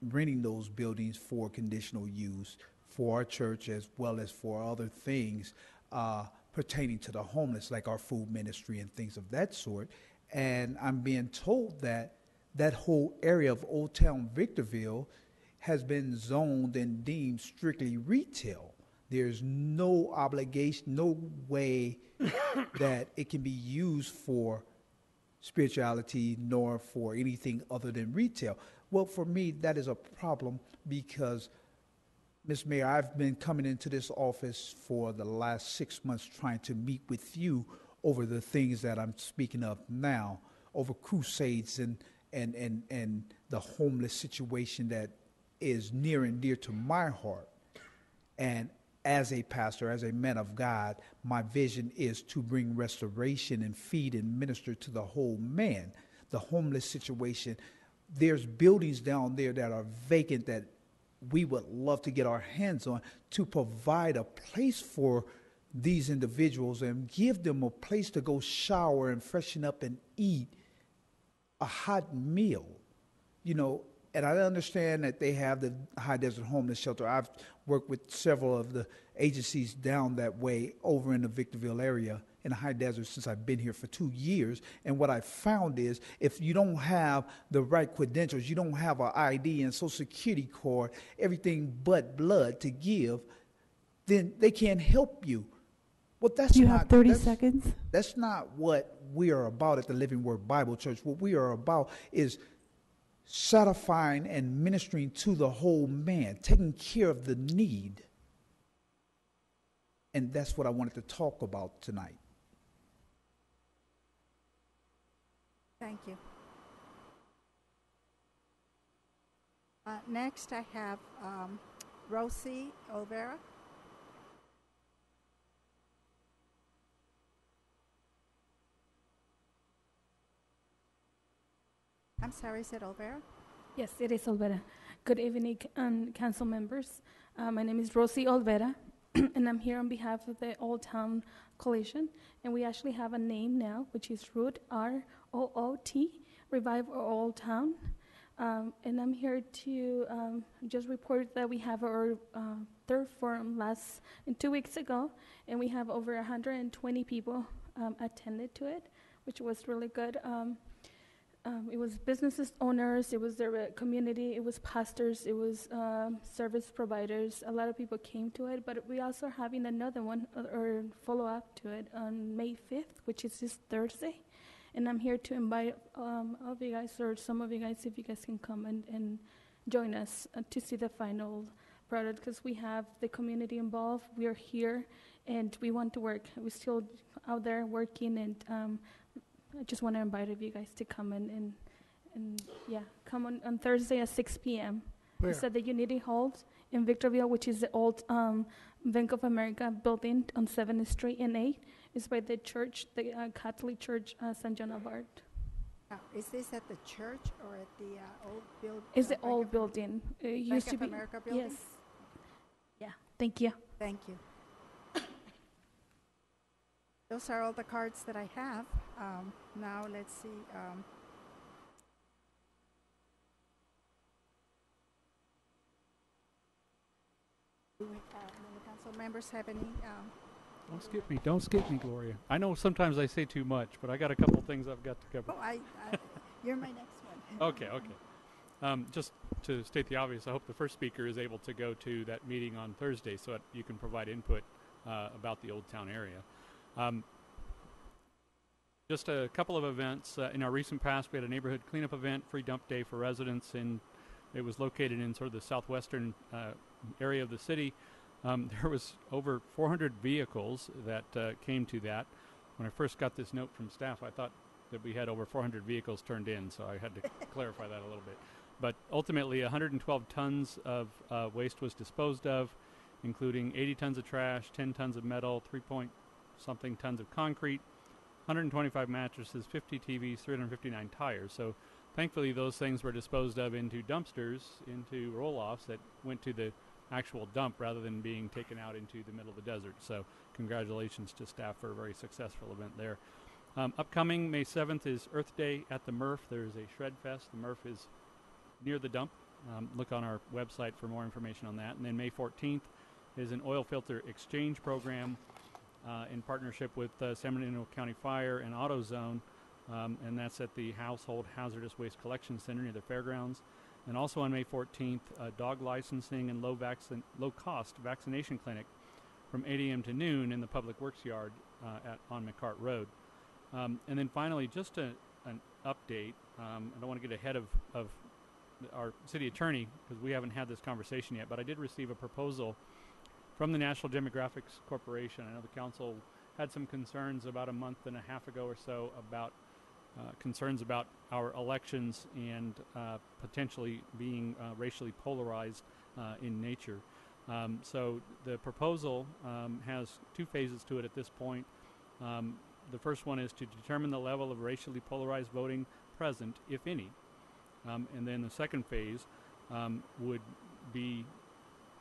Speaker 12: renting those buildings for conditional use for our church as well as for other things pertaining to the homeless, like our food ministry and things of that sort. And I'm being told that that whole area of Old Town Victorville has been zoned and deemed strictly retail. There's no obligation, no way that it can be used for spirituality nor for anything other than retail. Well, for me, that is a problem because, Ms. Mayor, I've been coming into this office for the last 6 months trying to meet with you over the things that I'm speaking of now, over crusades and the homeless situation that is near and dear to my heart. And as a pastor, as a man of God, my vision is to bring restoration and feed and minister to the whole man. The homeless situation, there's buildings down there that are vacant that we would love to get our hands on to provide a place for these individuals and give them a place to go shower and freshen up and eat a hot meal. You know, and I understand that they have the High Desert Homeless Shelter. I've worked with several of the agencies down that way over in the Victorville area in the High Desert since I've been here for 2 years. And what I found is if you don't have the right credentials, you don't have an ID and Social Security card, everything but blood to give, then they can't help you. Well, that's
Speaker 16: you
Speaker 12: not,
Speaker 16: have 30 seconds.
Speaker 12: That's not what we are about at the Living Word Bible Church. What we are about is satisfying and ministering to the whole man, taking care of the need. And that's what I wanted to talk about tonight.
Speaker 1: Thank you. Next, I have Rosie Olvera. I'm sorry, is it Olvera?
Speaker 16: Yes, it is Olvera. Good evening, council members. My name is Rosie Olvera, and I'm here on behalf of the Old Town Coalition. And we actually have a name now, which is Root, R-O-O-T, Revive Our Old Town. And I'm here to just report that we have our third forum in 2 weeks ago, and we have over 120 people attended to it, which was really good. It was businesses owners, it was the community, it was pastors, it was service providers. A lot of people came to it, but we also are having another one or follow up to it on May 5th, which is this Thursday. And I'm here to invite all of you guys, or some of you guys, if you guys can come and join us to see the final product, because we have the community involved. We are here, and we want to work. We're still out there working, and I just want to invite you guys to come and come on Thursday at 6 p.m.
Speaker 15: Where?
Speaker 16: It's at the Unity Hall in Victorville, which is the old Bank of America building on 7th Street and 8th. It's by the church, the Catholic Church, St. John of Arc.
Speaker 1: Is this at the church or at the old building?
Speaker 16: It's the old building. It used to be.
Speaker 1: Bank of America building?
Speaker 16: Yes. Yeah. Thank you.
Speaker 1: Thank you. Those are all the cards that I have. Now let's see. Do the council members have any
Speaker 14: Don't skip me, Gloria. I know sometimes I say too much, but I got a couple things I've got to cover.
Speaker 1: Oh, you're my next one.
Speaker 14: Okay. Just to state the obvious, I hope the first speaker is able to go to that meeting on Thursday so that you can provide input about the Old Town area. Just a couple of events. In our recent past, we had a neighborhood cleanup event, free dump day for residents, and it was located in sort of the southwestern area of the city. There was over 400 vehicles that came to that. When I first got this note from staff, I thought that we had over 400 vehicles turned in, so I had to clarify that a little bit. But ultimately, 112 tons of waste was disposed of, including 80 tons of trash, 10 tons of metal, 3-point-something tons of concrete, 125 mattresses, 50 TVs, 359 tires. So thankfully, those things were disposed of into dumpsters, into roll-offs that went to the actual dump rather than being taken out into the middle of the desert. So congratulations to staff for a very successful event there. Upcoming May 7th is Earth Day at the MRF. There's a Shred Fest. The MRF is near the dump. Look on our website for more information on that. And then May 14th is an oil filter exchange program in partnership with San Bernardino County Fire and AutoZone, and that's at the Household Hazardous Waste Collection Center near the fairgrounds. And also on May 14th, a dog licensing and low-cost vaccination clinic from 8 a.m. to noon in the Public Works Yard on McCart Road. And then finally, just an update. I don't want to get ahead of our city attorney because we haven't had this conversation yet, but I did receive a proposal from the National Demographics Corporation. I know the council had some concerns about a month and a half ago or so about concerns about our elections and potentially being racially polarized in nature. So the proposal has two phases to it at this point. The first one is to determine the level of racially polarized voting present, if any. And then the second phase would be,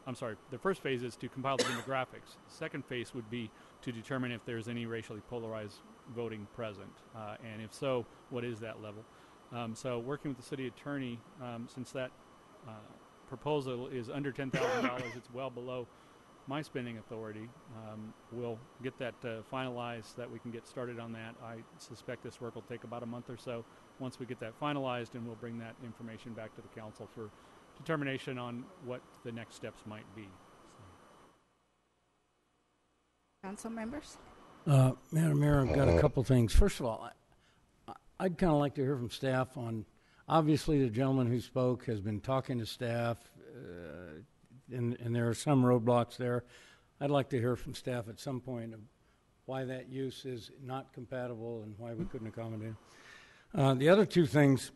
Speaker 14: the first phase is to compile the demographics. The second phase would be to determine if there's any racially polarized voting present, and if so, what is that level? So working with the city attorney, since that proposal is under $10,000, it's well below my spending authority. We'll get that finalized so that we can get started on that. I suspect this work will take about a month or so once we get that finalized, and we'll bring that information back to the council for determination on what the next steps might be.
Speaker 1: Council members?
Speaker 8: Madam Mayor, I've got a couple things. First of all, I'd kind of like to hear from staff on, obviously the gentleman who spoke has been talking to staff, and there are some roadblocks there. I'd like to hear from staff at some point of why that use is not compatible and why we couldn't accommodate it. The other two things,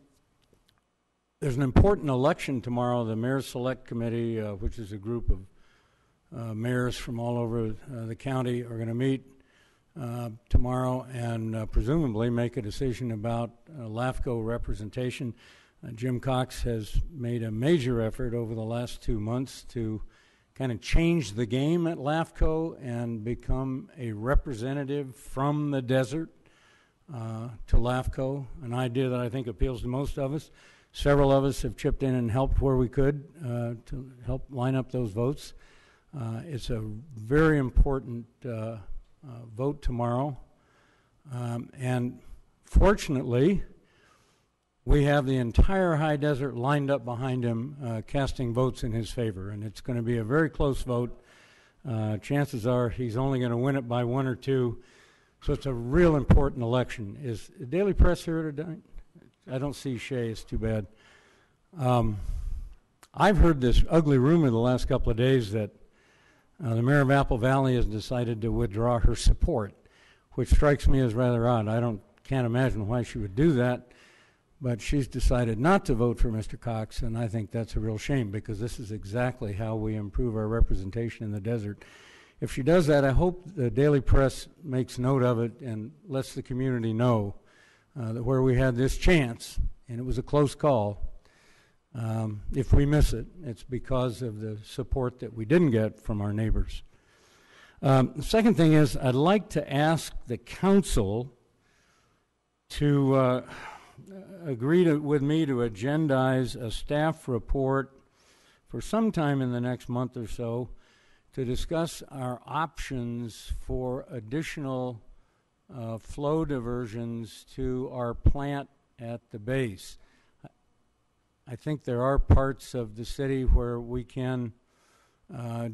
Speaker 8: there's an important election tomorrow. The Mayor's Select Committee, which is a group of mayors from all over the county, are going to meet tomorrow and presumably make a decision about LAFCO representation. Jim Cox has made a major effort over the last 2 months to kind of change the game at LAFCO and become a representative from the desert to LAFCO, an idea that I think appeals to most of us. Several of us have chipped in and helped where we could to help line up those votes. It's a very important vote tomorrow. And fortunately, we have the entire high desert lined up behind him, casting votes in his favor. And it's going to be a very close vote. Chances are he's only going to win it by 1 or 2. So it's a real important election. Is the Daily Press here tonight? I don't see Shay. It's too bad. I've heard this ugly rumor the last couple of days that the mayor of Apple Valley has decided to withdraw her support, which strikes me as rather odd. Can't imagine why she would do that, but she's decided not to vote for Mr. Cox, and I think that's a real shame because this is exactly how we improve our representation in the desert. If she does that, I hope the Daily Press makes note of it and lets the community know that where we had this chance, and it was a close call, if we miss it, it's because of the support that we didn't get from our neighbors. The second thing is I'd like to ask the council to agree with me to agendize a staff report for sometime in the next month or so to discuss our options for additional flow diversions to our plant at the base. I think there are parts of the city where we can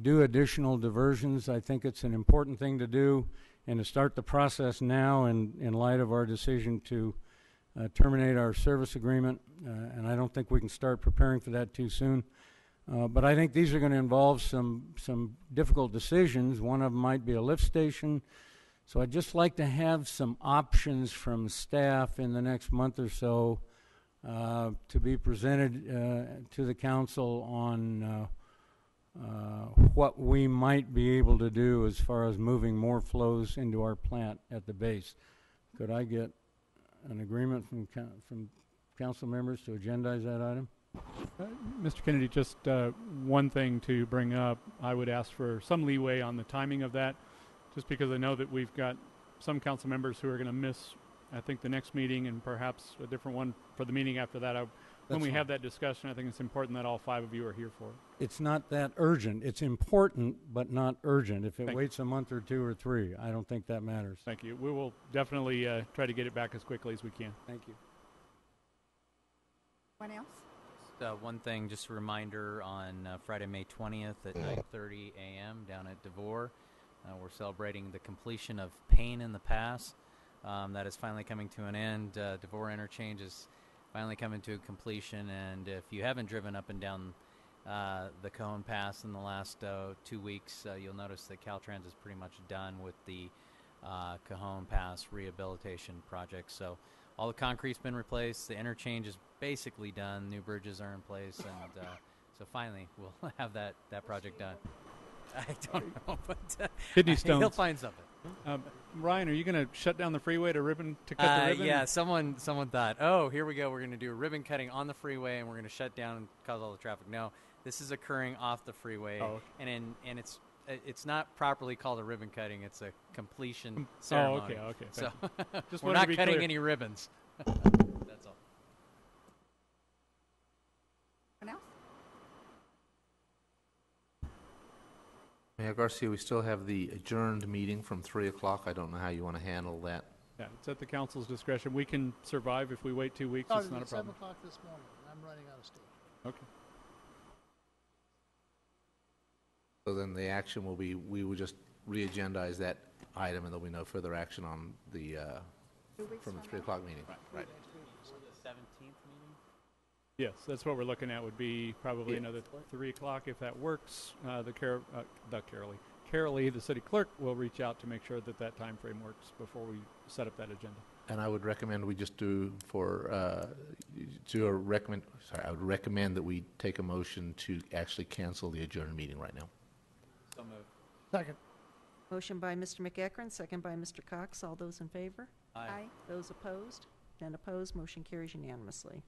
Speaker 8: do additional diversions. I think it's an important thing to do and to start the process now in light of our decision to terminate our service agreement. And I don't think we can start preparing for that too soon. But I think these are going to involve some difficult decisions. One of them might be a lift station. So I'd just like to have some options from staff in the next month or so to be presented to the council on what we might be able to do as far as moving more flows into our plant at the base. Could I get an agreement from council members to agendize that item?
Speaker 14: Mr. Kennedy, just one thing to bring up. I would ask for some leeway on the timing of that, just because I know that we've got some council members who are going to miss, I think, the next meeting and perhaps a different one for the meeting after that. When we have that discussion, I think it's important that all 5 of you are here for it.
Speaker 8: It's not that urgent. It's important, but not urgent. If it
Speaker 14: Thank
Speaker 8: waits a month or 2 or 3, I don't think that matters.
Speaker 14: Thank you. We will definitely try to get it back as quickly as we can.
Speaker 8: Thank you.
Speaker 1: Anyone else?
Speaker 9: One thing, just a reminder, on Friday, May 20th at 9:30 a.m. down at DeVore, we're celebrating the completion of Pain in the Pass. That is finally coming to an end. DeVore Interchange is finally coming to a completion, and if you haven't driven up and down the Cajon Pass in the last 2 weeks, you'll notice that Caltrans is pretty much done with the Cajon Pass rehabilitation project. So all the concrete's been replaced, the interchange is basically done, new bridges are in place, and so finally we'll have that project done. I don't know, but
Speaker 14: Kidney stones.
Speaker 9: he'll find something.
Speaker 14: Ryan, are you going to shut down the freeway to cut the ribbon?
Speaker 9: Yeah, someone thought, oh, here we go, we're going to do a ribbon cutting on the freeway and we're going to shut down and cause all the traffic. No, this is occurring off the freeway, and it's not properly called a ribbon cutting, it's a completion ceremony.
Speaker 14: Oh, okay.
Speaker 9: So
Speaker 14: Just
Speaker 9: we're
Speaker 14: wanted to
Speaker 9: not
Speaker 14: be
Speaker 9: cutting
Speaker 14: clear.
Speaker 9: any ribbons. That's all.
Speaker 1: Anyone else?
Speaker 4: Mayor Garcia, we still have the adjourned meeting from 3 o'clock. I don't know how you want to handle that.
Speaker 14: Yeah, it's at the council's discretion. We can survive if we wait 2 weeks. It's not a problem.
Speaker 10: 7 o'clock this morning. I'm running out of steam.
Speaker 14: Okay.
Speaker 4: So then the action will be, we will just re-agendize that item, and there'll be no further action on the,
Speaker 1: 2 weeks
Speaker 4: from the
Speaker 1: from
Speaker 4: 3
Speaker 1: now?
Speaker 4: o'clock meeting. Right.
Speaker 9: The 17th meeting?
Speaker 14: Yes, that's what we're looking at. Would be probably another 3 o'clock if that works. Carolee, the city clerk, will reach out to make sure that that time frame works before we set up that agenda.
Speaker 4: And I would recommend we just do I would recommend that we take a motion to actually cancel the adjourned meeting right now.
Speaker 9: So moved.
Speaker 10: Second.
Speaker 2: Motion by Mr. McEachran, second by Mr. Cox. All those in favor?
Speaker 9: Aye.
Speaker 2: Those opposed? None opposed. Motion carries unanimously.